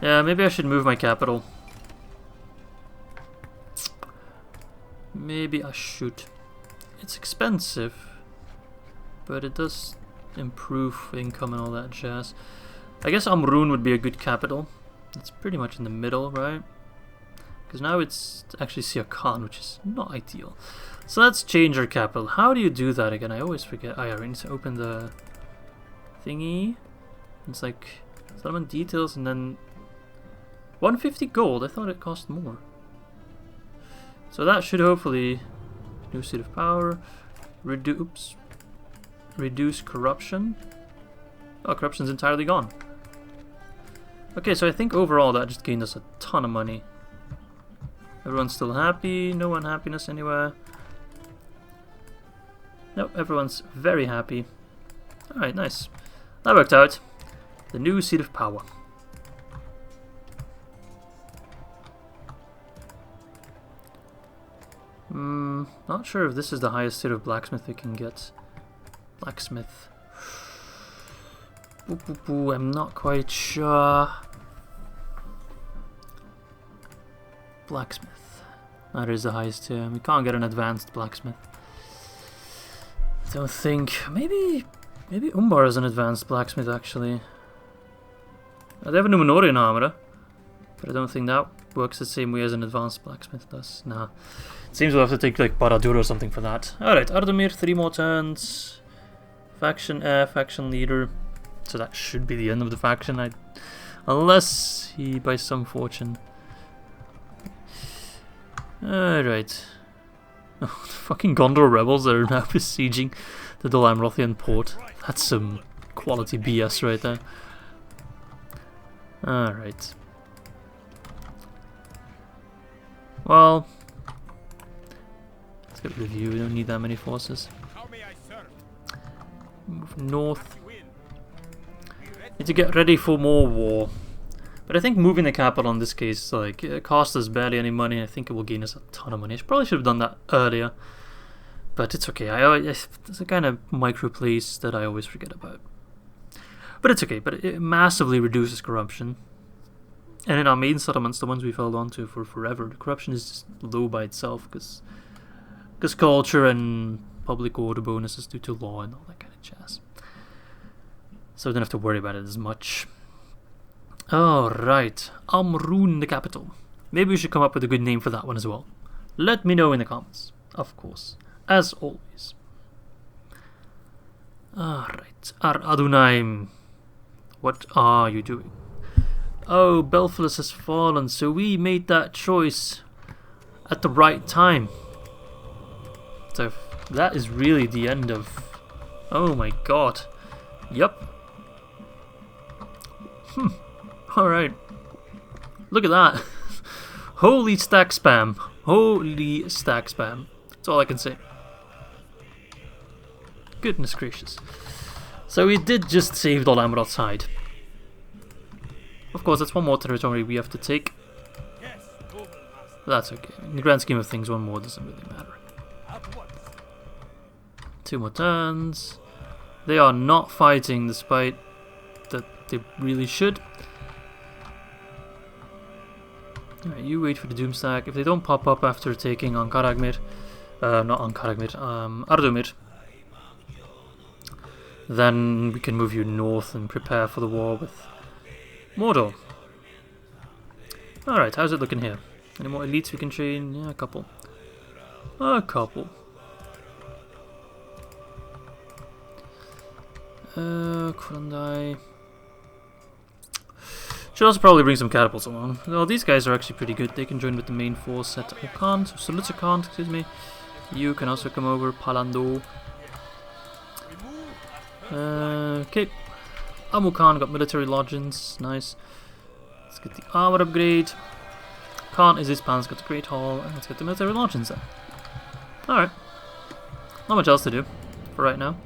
Yeah, maybe I should move my capital. Maybe I should. It's expensive, but it does improve income and all that jazz. I guess Rhûn would be a good capital. It's pretty much in the middle, right? Because now it's actually Siakan, which is not ideal. So let's change our capital. How do you do that again? I always forget. Oh yeah, we need to open the thingy. It's like settlement details and then 150 gold. I thought it cost more. So that should hopefully new seat of power. Reduce corruption. Oh, corruption's entirely gone. Okay, so I think overall that just gained us a ton of money. Everyone's still happy. No unhappiness anywhere. Nope, everyone's very happy. Alright, nice. That worked out. The new seat of power. Not sure if this is the highest tier of blacksmith we can get. Blacksmith. I'm not quite sure. Blacksmith. That is the highest tier. We can't get an advanced blacksmith. Don't think. Maybe Maybe Umbar is an advanced blacksmith, actually. They have a Númenórean armourer, but I don't think that works the same way as an advanced blacksmith does. Nah. It seems we'll have to take like Barad-dûr or something for that. Alright, Ardamir, 3 more turns. Faction heir, faction leader. So that should be the end of the faction, unless he by some fortune. Alright. Oh, the fucking Gondor rebels are now besieging the Dol Amrothian port. That's some quality BS right there. Alright. Well, let's get rid of you. We don't need that many forces. Move north. Need to get ready for more war. But I think moving the capital in this case, like, it costs us barely any money. I think it will gain us a ton of money. I probably should have done that earlier. But it's okay. It's a kind of micro place that I always forget about. But it's okay. But it massively reduces corruption. And in our main settlements, the ones we've held on to for forever, the corruption is just low by itself. Because culture and public order bonuses due to law and all that kind of jazz. So we don't have to worry about it as much. Alright, Rhûn, the capital. Maybe we should come up with a good name for that one as well. Let me know in the comments, of course, as always. Alright, Ar-Adunaim. What are you doing? Oh, Belfast has fallen, so we made that choice at the right time. So that is really the end of... Oh my god. Yup. Alright. Look at that. Holy stack spam. Holy stack spam. That's all I can say. Goodness gracious. So we did just save Dol Amroth's side. Of course, that's one more territory we have to take. But that's okay. In the grand scheme of things, one more doesn't really matter. 2 more turns. They are not fighting despite that they really should. Alright, you wait for the Doom stack. If they don't pop up after taking on Karagmir, not on Karagmir, Ardumir, then we can move you north and prepare for the war with Mordor. Alright, how's it looking here? Any more elites we can train? Yeah, a couple. A couple. Kurandai. Should also probably bring some catapults along. Well, these guys are actually pretty good. They can join with the main force at Okan, so Lutzakan, excuse me. You can also come over, Palando. Okay. Amukan got military lodgings, nice. Let's get the armor upgrade. Khan is his pants, got the Great Hall, and let's get the military lodgings then. Alright. Not much else to do for right now.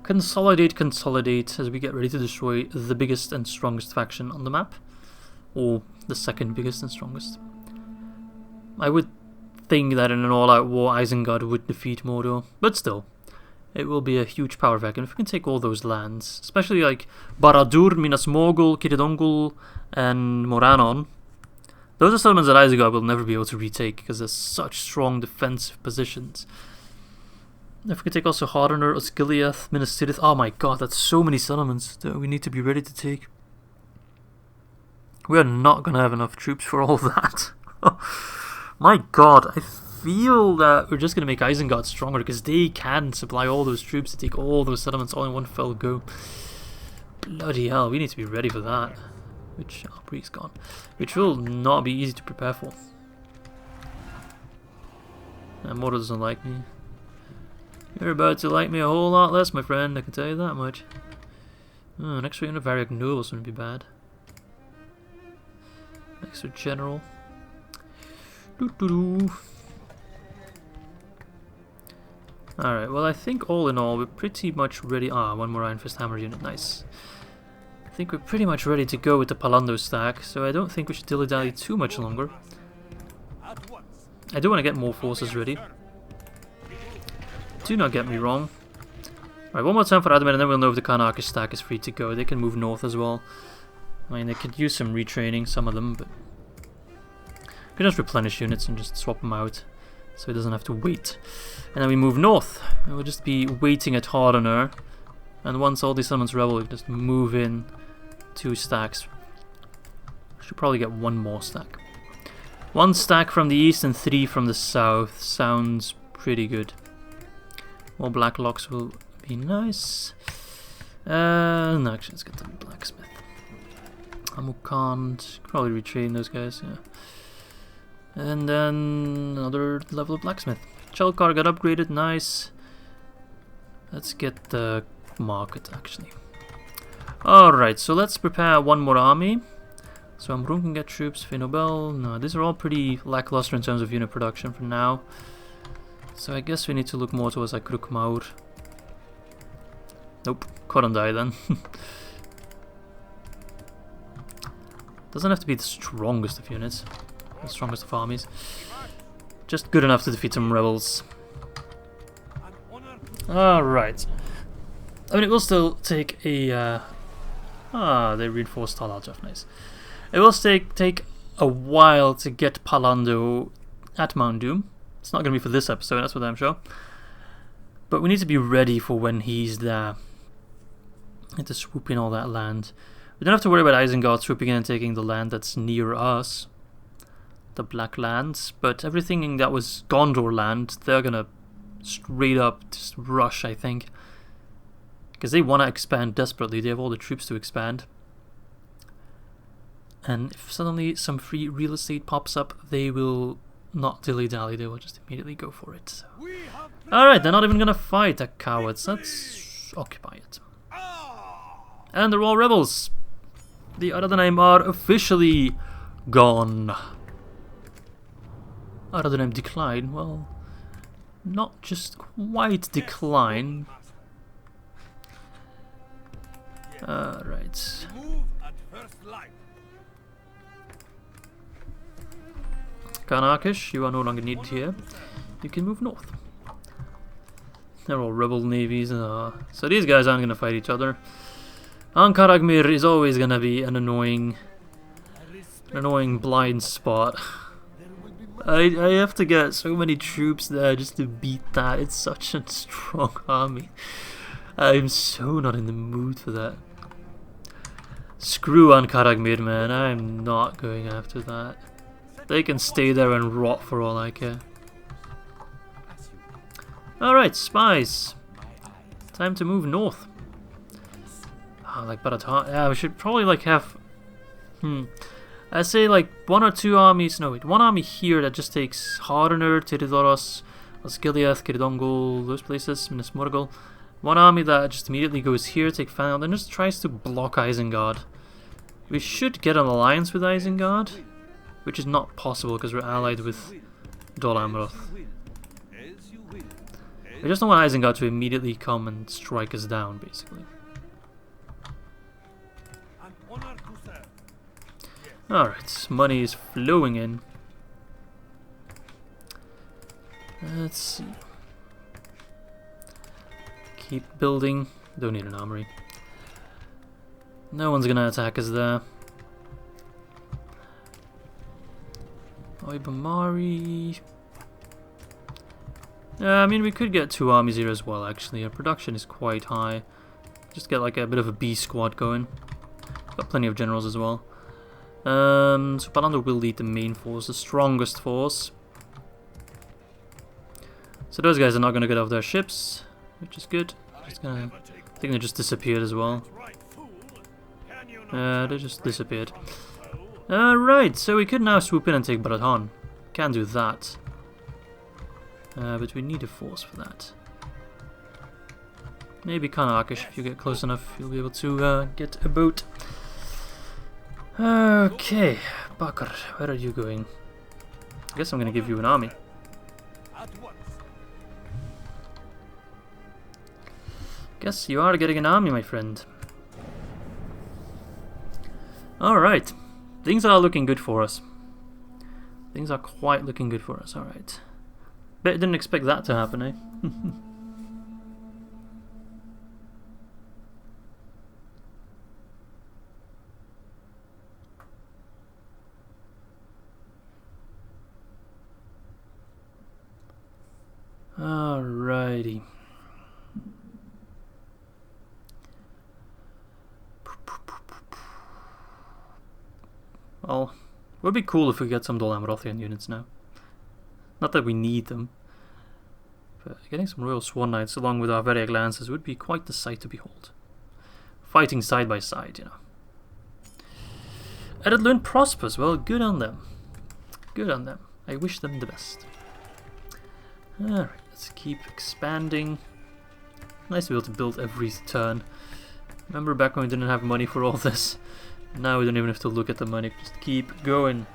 Consolidate as we get ready to destroy the biggest and strongest faction on the map. Or the second biggest and strongest. I would think that in an all-out war Isengard would defeat Mordor, but still. It will be a huge power vacuum if we can take all those lands. Especially like Barad-dûr, Minas Morgul, Kiridongul, and Morannon. Those are settlements that Isengard will never be able to retake because they're such strong defensive positions. If we could take also Arnor, Osgiliath, Minas Tirith. Oh my god, that's so many settlements that we need to be ready to take. We are not going to have enough troops for all that. My god, I feel that we're just going to make Isengard stronger because they can supply all those troops to take all those settlements all in one fell go. Bloody hell, we need to be ready for that. Which, oh, Breek's gone. Which will not be easy to prepare for. And Mordor doesn't like me. You're about to like me a whole lot less, my friend, I can tell you that much. Oh, an extra unit of Variac Nobles wouldn't be bad. Extra General. Alright, well I think all in all we're pretty much ready. Ah, one more Iron Fist Hammer unit, nice. I think we're pretty much ready to go with the Palando stack, so I don't think we should dilly-dally too much longer. I do want to get more forces ready. Do not get me wrong. Alright, one more time for Admin and then we'll know if the Karnakish stack is free to go. They can move north as well. I mean, they could use some retraining, some of them, but... we can just replenish units and just swap them out. so he doesn't have to wait. And then we move north, and we'll just be waiting at Arnor. And once all these summons rebel, we can just move in 2 stacks. Should probably get 1 more stack. 1 stack from the east and 3 from the south. Sounds pretty good. More black locks will be nice. No, actually, let's get the blacksmith. Amukant, probably retrain those guys, yeah. And then another level of blacksmith. Chelkar got upgraded, nice. Let's get the market actually. Alright, so let's prepare 1 more army. So Rhûn can get troops, Finobel. No, these are all pretty lackluster in terms of unit production for now. So I guess we need to look more towards like Krukmaur. Nope, Korandai then. Doesn't have to be the strongest of units, the strongest of armies. Just good enough to defeat some rebels. Alright. I mean, it will still take a... they reinforced Talarjaf, nice. It will take a while to get Palando at Mount Doom. It's not going to be for this episode, that's for damn sure. But we need to be ready for when he's there. And to swoop in all that land. We don't have to worry about Isengard swooping in and taking the land that's near us. The Black Lands. But everything that was Gondor land, they're going to straight up just rush, I think. Because they want to expand desperately. They have all the troops to expand. And if suddenly some free real estate pops up, they will not dilly-dally. They will just immediately go for it. So. Alright, they're not even going to fight, the cowards. Let's occupy it. And they're all rebels. The Ar-Adunaim are officially gone. Ar-Adunaim decline. Well, not just quite decline. Right. Karnakish, you are no longer needed here. You can move north. They're all rebel navies. So these guys aren't going to fight each other. Ankaragmir is always going to be an annoying blind spot. I have to get so many troops there just to beat that. It's such a strong army. I'm so not in the mood for that. Screw Ankaragmir, man. I'm not going after that. They can stay there and rot for all I care. Alright, spies. Time to move north. Like Baratar. Yeah, we should probably like have... I say like 1 or 2 armies. No, wait. 1 army here that just takes Harnor, Tiridoros, Osgiliath, Kiridongol, those places, Minas Morgul. 1 army that just immediately goes here, take Fanel, then just tries to block Isengard. We should get an alliance with Isengard, which is not possible because we're allied with Dol Amroth. We just don't want Isengard to immediately come and strike us down, basically. Alright, money is flowing in. Let's see. Keep building. Don't need an armory. No one's gonna attack us there. Oibamari. Yeah, I mean we could get 2 armies here as well actually. Our production is quite high. Just get like a bit of a B squad going. Got plenty of generals as well. So Palando will lead the main force, the strongest force. So those guys are not gonna get off their ships, which is good. Just gonna, I think they just disappeared as well. They just disappeared. Right, so we could now swoop in and take Baraton. Can do that. But we need a force for that. Maybe Kanakish, if you get close enough, you'll be able to get a boat. Okay, Bakar, where are you going? I guess I'm gonna give you an army. Guess you are getting an army, my friend. Alright. Things are looking good for us. Things are quite looking good for us, alright. Bet I didn't expect that to happen, eh? Well, it would be cool if we get some Dol Amrothian units now. Not that we need them. But getting some Royal Swan Knights along with our Variag Lancers would be quite the sight to behold. Fighting side by side, you know. Eredlund prospers. Well, good on them. Good on them. I wish them the best. Alright, let's keep expanding. Nice to be able to build every turn. Remember back when we didn't have money for all this? Now we don't even have to look at the money. Just keep going.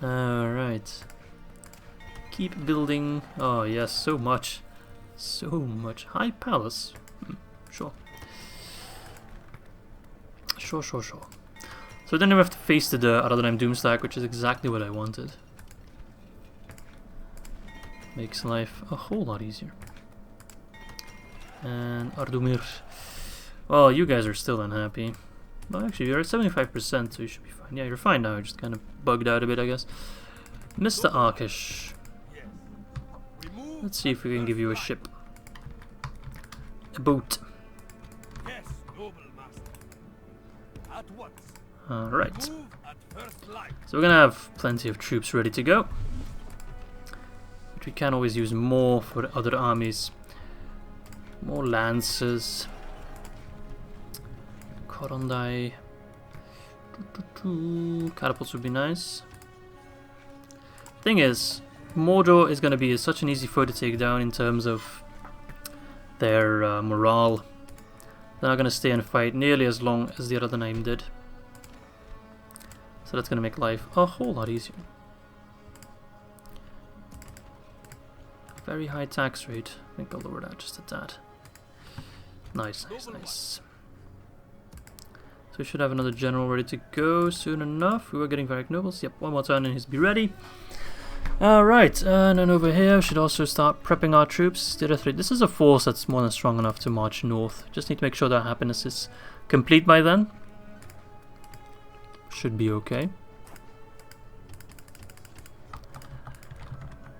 Alright. Keep building. Oh yes, so much. So much. High Palace. Sure. Sure. So then we have to face the Ar-Adunaim Doomstack, which is exactly what I wanted. Makes life a whole lot easier. And Ardumir. Well, you guys are still unhappy. Well, actually, you're at 75%, so you should be fine. Yeah, you're fine now. You're just kind of bugged out a bit, I guess. Mr. Arkish. Let's see if we can give you a ship. A boat. Yes, noble master. At once. Alright. Move at first light. So we're gonna have plenty of troops ready to go. But we can always use more for other armies. More lancers. Korondai. Catapults would be nice. Thing is, Mordor is going to be such an easy foe to take down in terms of their morale. They're not going to stay and fight nearly as long as the Ar-Adunaim did. So that's going to make life a whole lot easier. Very high tax rate. I think I'll lower that just at that. Nice. So we should have another general ready to go soon enough. We were getting Variag Nobles. Yep, one more turn and he's be ready. Alright, and then over here we should also start prepping our troops. This is a force that's more than strong enough to march north. Just need to make sure that happiness is complete by then. Should be okay.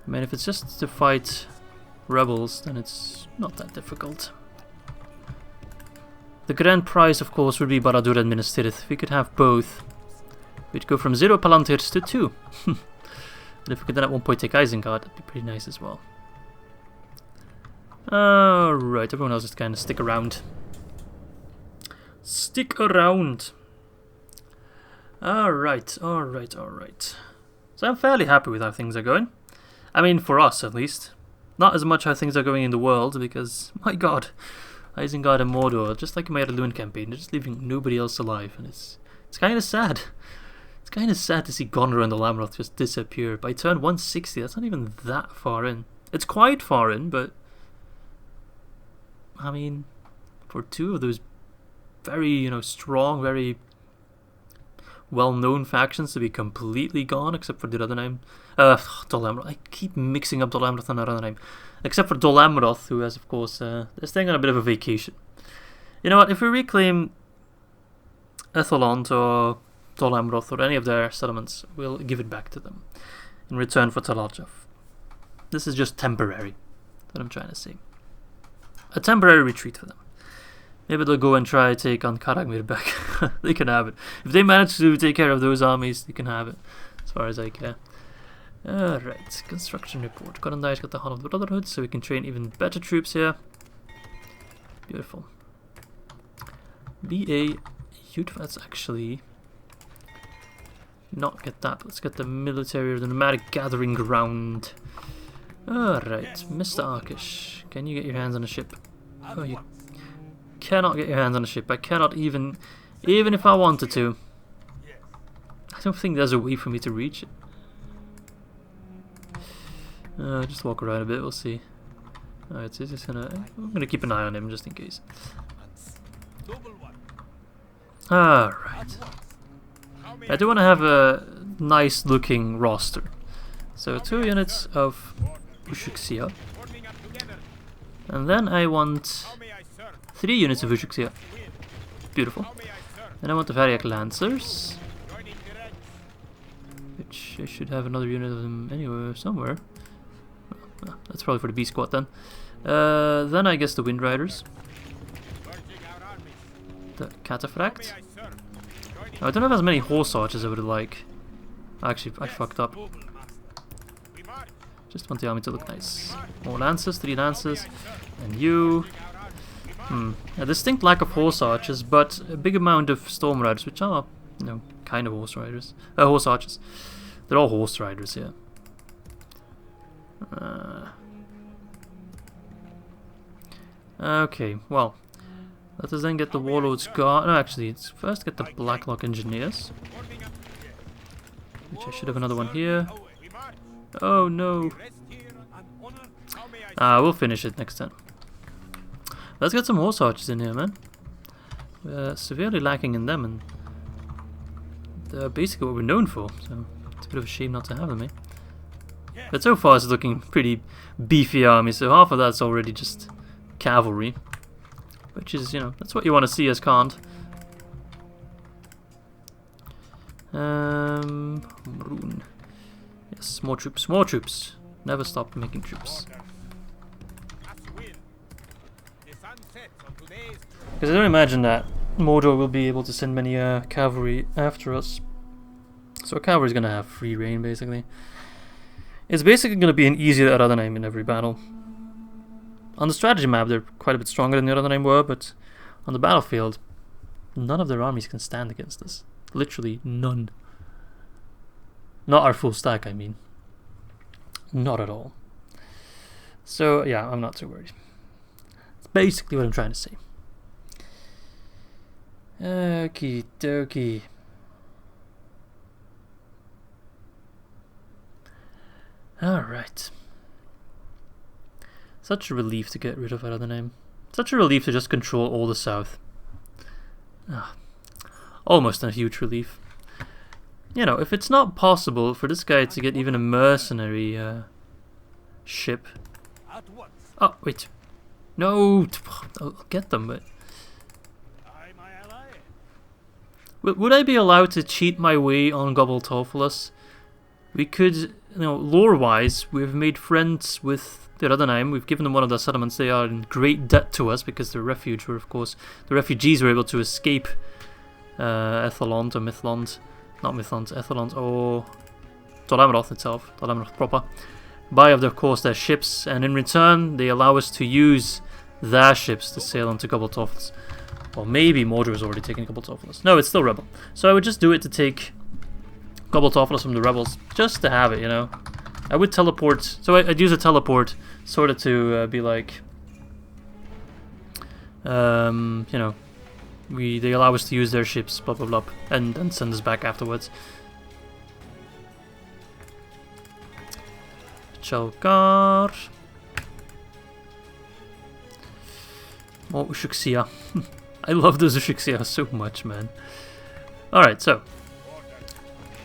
I mean, if it's just to fight rebels, then it's not that difficult. The grand prize, of course, would be Baradur administered. If we could have both, we'd go from 0 Palantirs to 2. And if we could then at one point take Isengard, that'd be pretty nice as well. Alright, everyone else just kind of stick around. Stick around! Alright. So I'm fairly happy with how things are going. I mean, for us at least. Not as much how things are going in the world, because, my god, Isengard and Mordor, just like in my Rhûn campaign, they're just leaving nobody else alive, and it's kind of sad. It's kind of sad to see Gondor and Dol Amroth just disappear. By turn 160, that's not even that far in. It's quite far in, but I mean, for two of those very, strong, very well-known factions to be completely gone, except for the Ar-Adunaim. Dol Amroth. I keep mixing up Dol Amroth and Ar-Adunaim. Except for Dol Amroth, who has, of course, they're staying on a bit of a vacation. You know what? If we reclaim Ethelont or Dol Amroth or any of their settlements, we'll give it back to them in return for Talarjaf. This is just temporary. That's what I'm trying to say. A temporary retreat for them. Maybe they'll go and try to take on Karagmir back. They can have it. If they manage to take care of those armies, they can have it. As far as I care. Alright, construction report. Korondai's got the Hall of the Brotherhood, so we can train even better troops here. Beautiful. BA Youth, that's actually not get that. Let's get the military or the nomadic gathering ground. Alright, Mr. Arkish, can you get your hands on a ship? Oh, you cannot get your hands on a ship. I cannot even if I wanted to. I don't think there's a way for me to reach it. Just walk around a bit, we'll see. Alright, so I'm gonna keep an eye on him just in case. Alright. I do want to have a nice looking roster. So 2 units of Ushuksia. And then I want 3 units of Ushuksia. Beautiful. Then I want the Variag Lancers. Which I should have another unit of them anywhere, somewhere. Well, that's probably for the B squad then. Then I guess the Wind Riders. The Cataphract. I don't have as many horse archers as I would like. Actually, I fucked up. Just want the army to look nice. More lancers, 3 lancers. And you. A distinct lack of horse archers, but a big amount of storm riders, which are, you know, kind of horse riders. Horse archers. They're all horse riders here. Okay, well. Let us then get the Warlord's Guard. No, actually, let's first get the Blacklock Engineers. Which I should have another one here. Oh no. We'll finish it next time. Let's get some horse archers in here, man. We're severely lacking in them, and they're basically what we're known for, so it's a bit of a shame not to have them, eh? But so far it's looking pretty beefy army, so half of that's already just cavalry. Which is, you know, that's what you want to see as Khand. Rhûn. Yes, more troops, more troops. Never stop making troops. Because I don't imagine that Mordor will be able to send many cavalry after us. So cavalry is going to have free reign, basically. It's basically going to be an easier Ar-Adunaim in every battle. On the strategy map, they're quite a bit stronger than the Ar-Adunaim were, but on the battlefield, none of their armies can stand against us. Literally none. Not our full stack, I mean. Not at all. So, yeah, I'm not too worried. That's basically what I'm trying to say. Okie dokie. Alright. Such a relief to get rid of Ar-Adunaim. Such a relief to just control all the south. Almost a huge relief. You know, if it's not possible for this guy to get even a mercenary ship. Oh, wait. No! I'll get them, but... Would I be allowed to cheat my way on Gobble Tophalos? We could, you know, lore-wise, we've made friends with the Ar-Adunaim. We've given them one of their settlements. They are in great debt to us because the refuge were, of course, the refugees were able to escape Ethelond or Mithlond. Not Mithlond, Ethelond or Dol Amroth itself, Dol Amroth proper. Buy, of course, their ships, and in return, they allow us to use their ships to sail onto Gobble Tophalos. Or maybe Mordor has already taken Gobble Tophalos. No, it's still Rebel. So I would just do it to take Gobble Tophalos from the Rebels, just to have it, you know. I would teleport, so I'd use a teleport, sort of to be like, you know, they allow us to use their ships, blah blah blah, and then send us back afterwards. Chalkar. Oh, Ushuksia. I love those Ushuksia so much, man. Alright, so.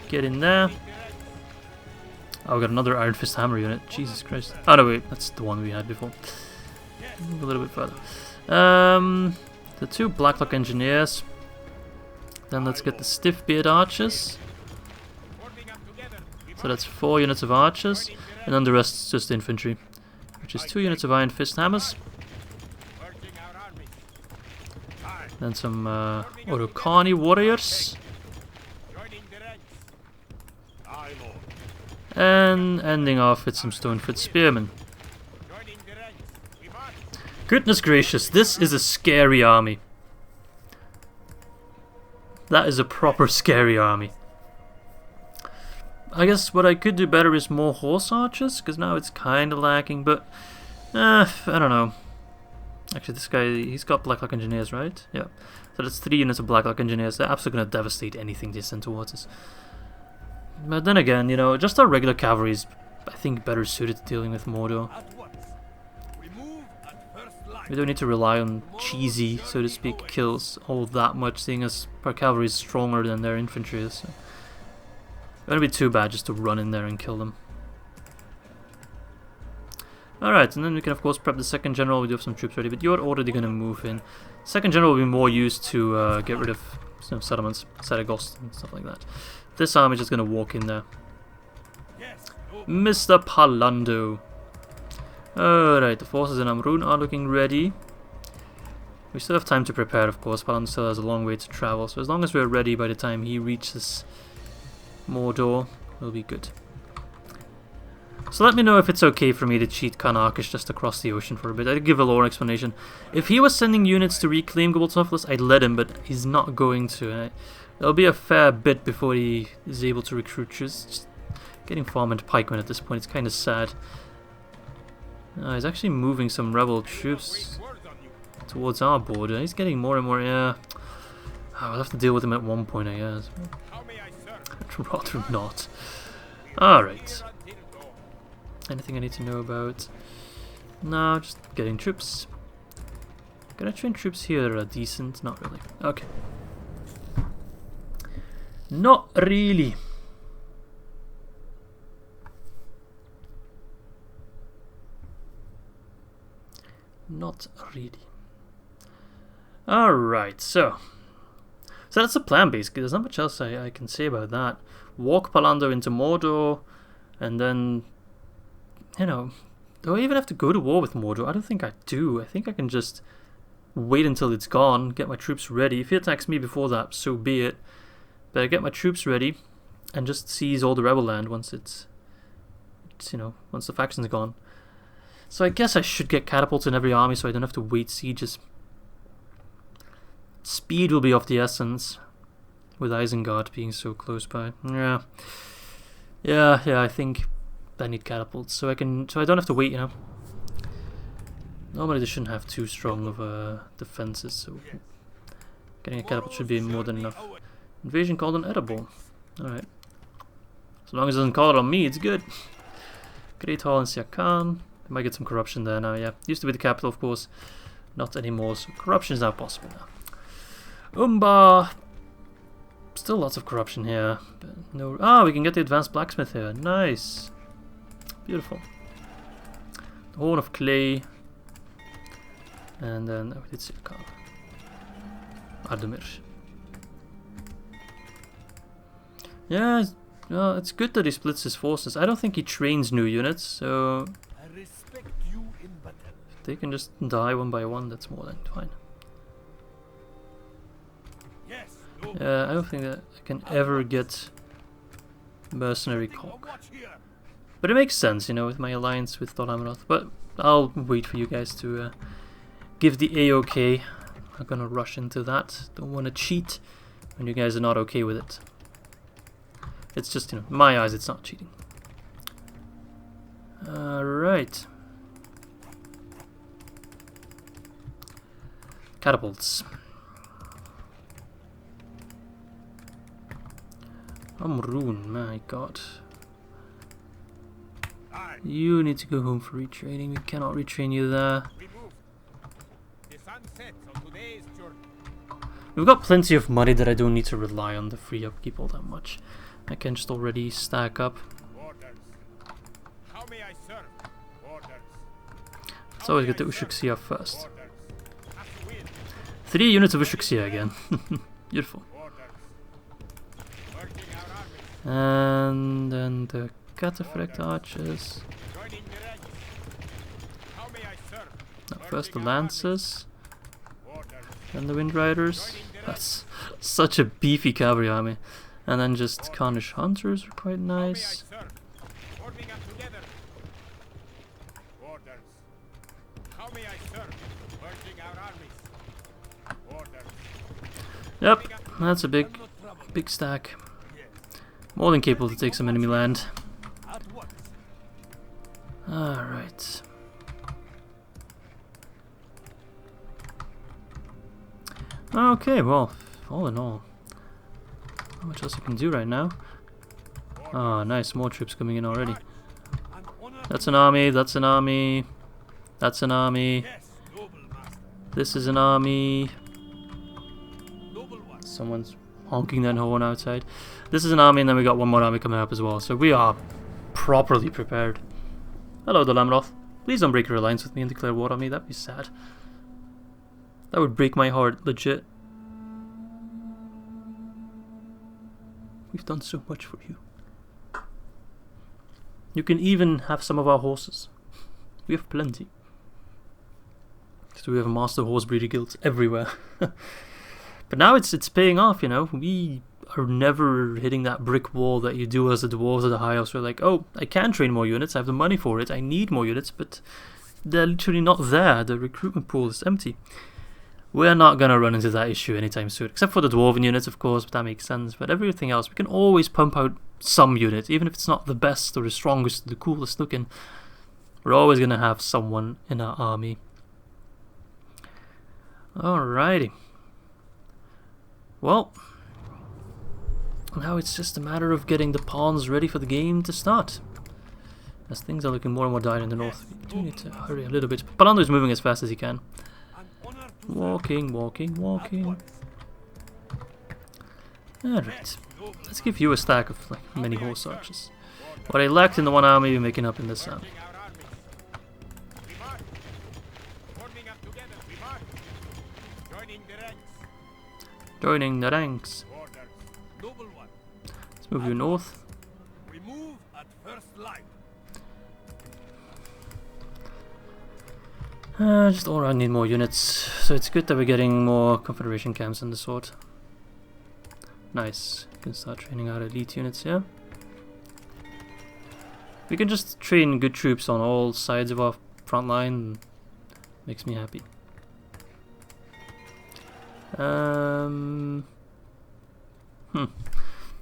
Get in there. Oh, we got another Iron Fist Hammer unit. Jesus Christ. Oh, no, wait. That's the one we had before. Move a little bit further. The 2 Blacklock Engineers. Then let's get the Stiffbeard Archers. So that's 4 units of Archers. And then the rest is just Infantry. Which is 2 units of Iron Fist Hammers. Then some Urukani Warriors. And ending off with some Stonefoot Spearmen. Goodness gracious, this is a scary army. That is a proper scary army. I guess what I could do better is more horse archers, because now it's kind of lacking, but I don't know. Actually, this guy, he's got Blacklock Engineers, right? Yeah. So that's 3 units of Blacklock Engineers. They're absolutely going to devastate anything they send towards us. But then again, you know, just our regular cavalry is, I think, better suited to dealing with Mordor. We don't need to rely on cheesy, so to speak, kills all that much, seeing as our cavalry is stronger than their infantry is. So. It wouldn't be too bad just to run in there and kill them. Alright, and then we can of course prep the 2nd General. We do have some troops ready, but you're already going to move in. 2nd General will be more used to get rid of some settlements, Saragost and stuff like that. This army is just going to walk in there. Mr. Palando. Alright, the forces in Rhûn are looking ready. We still have time to prepare, of course. Palan still has a long way to travel, so as long as we're ready by the time he reaches Mordor, we'll be good. So let me know if it's okay for me to cheat Karnakish just across the ocean for a bit. I'd give a lore explanation. If he was sending units to reclaim Goboltopoulos, I'd let him, but he's not going to. It'll be a fair bit before he is able to recruit troops. Just getting farm and pikemen at this point, it's kind of sad. He's actually moving some rebel troops towards our border. He's getting more and more, yeah. I'll have to deal with him at one point, I guess. I'd rather not. Alright. Anything I need to know about? No, just getting troops. Gonna train troops here that are decent? Not really. Okay. Not really. Not really. Alright, so that's the plan basically. There's not much else I can say about that. Walk Palando into Mordor, and then, you know, do I even have to go to war with Mordor? I don't think I do. I think I can just wait until it's gone, get my troops ready. If he attacks me before that, so be it. But I get my troops ready and just seize all the rebel land once it's you know, once the faction's gone. So I guess I should get catapults in every army so I don't have to wait sieges. Speed will be of the essence, with Isengard being so close by. Yeah, I think I need catapults so I don't have to wait, you know. Normally they shouldn't have too strong of defenses, so getting a catapult should be more than enough. Invasion called an edible. Alright. As long as it doesn't call it on me, it's good. Great Hall in Siakan. I might get some corruption there now, yeah. Used to be the capital, of course. Not anymore, so corruption is now possible now. Umbar. Still lots of corruption here. But no. Ah, we can get the advanced blacksmith here. Nice. Beautiful. The Horn of Clay. And then we did Siakan. Ardumir. Yeah, well, it's good that he splits his forces. I don't think he trains new units, so if they can just die one by one, that's more than fine. Yeah, I don't think that I can ever get mercenary cock. But it makes sense, you know, with my alliance with Dol Amroth. But I'll wait for you guys to give the A-OK. I'm not gonna rush into that. Don't want to cheat when you guys are not okay with it. It's just, you know, in my eyes, it's not cheating. Alright. Catapults. Rhûn, my god. You need to go home for retraining. We cannot retrain you there. We've got plenty of money that I don't need to rely on the free upkeep all that much. I can just already stack up. Let's always get the Ushuksia first. 3 units of Ushuksia again. Beautiful. And then the Cataphract archers. Now first the Lancers. Then the Wind Riders. That's such a beefy cavalry army. And then just Cornish Hunters are quite nice. Yep, that's a big stack. More than capable to take some enemy land. Alright. Okay, well, all in all, not much else I can do right now. Ah, nice, more troops coming in already. That's an army, that's an army, that's an army. This is an army. Someone's honking that horn outside. This is an army, and then we got one more army coming up as well. So we are properly prepared. Hello, Dol Amroth. Please don't break your alliance with me and declare war on me. That'd be sad. That would break my heart, legit. We've done so much for you. You can even have some of our horses. We have plenty. So we have a master horse breeder guild everywhere. But now it's paying off, you know. We are never hitting that brick wall that you do as the dwarves or the high elves. We're like, oh, I can train more units, I have the money for it, I need more units, but they're literally not there. The recruitment pool is empty. We're not going to run into that issue anytime soon, except for the dwarven units, of course, but that makes sense. But everything else, we can always pump out some unit, even if it's not the best or the strongest or the coolest looking. We're always going to have someone in our army. Alrighty. Well, now it's just a matter of getting the pawns ready for the game to start. As things are looking more and more dire in the north, we do need to hurry a little bit. Palando is moving as fast as he can. Walking, walking, walking. Alright. Let's give you a stack of like many horse archers. What I lacked in the one army, we're making up in this army. Joining the ranks. Let's move you north. We move at first light. Just all around need more units, so it's good that we're getting more Confederation camps in the sword. Nice. We can start training our elite units here. We can just train good troops on all sides of our front line. Makes me happy.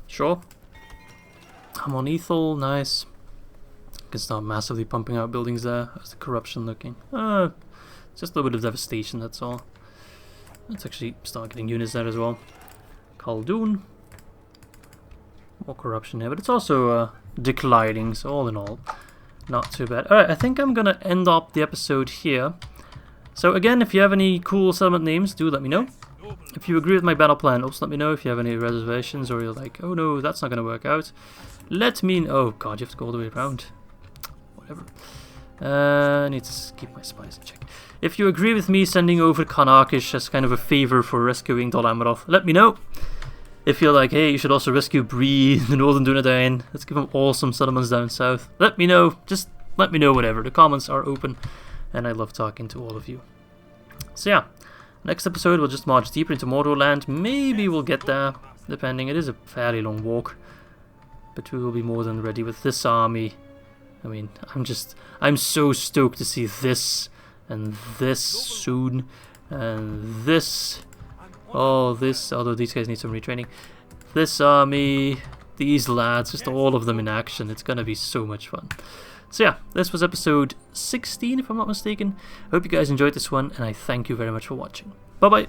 Sure. I'm on Ethel, nice. Can start massively pumping out buildings there. How's the corruption looking? Just a little bit of devastation, that's all. Let's actually start getting units there as well. Khazad-Dûm. More corruption here, but it's also declining, so all in all, not too bad. Alright, I think I'm gonna end up the episode here. So again, if you have any cool settlement names, do let me know. If you agree with my battle plan, also let me know. If you have any reservations or you're like, oh no, that's not gonna work out, let me know. Oh god, you have to go all the way around. Whatever. I need to keep my spies in check. If you agree with me sending over Kanarkish as kind of a favor for rescuing Dol Amroth, let me know. If you're like, hey, you should also rescue Bree, the northern Dunedain, let's give them all some settlements down south, let me know. Just let me know whatever. The comments are open and I love talking to all of you. So yeah, next episode we'll just march deeper into Mordor land. Maybe we'll get there, depending. It is a fairly long walk, but we will be more than ready with this army. I mean, I'm so stoked to see this and this soon and this. Oh, this, although these guys need some retraining. This army, these lads, just all of them in action. It's gonna be so much fun. So yeah, this was episode 16 if I'm not mistaken. I hope you guys enjoyed this one and I thank you very much for watching. Bye bye.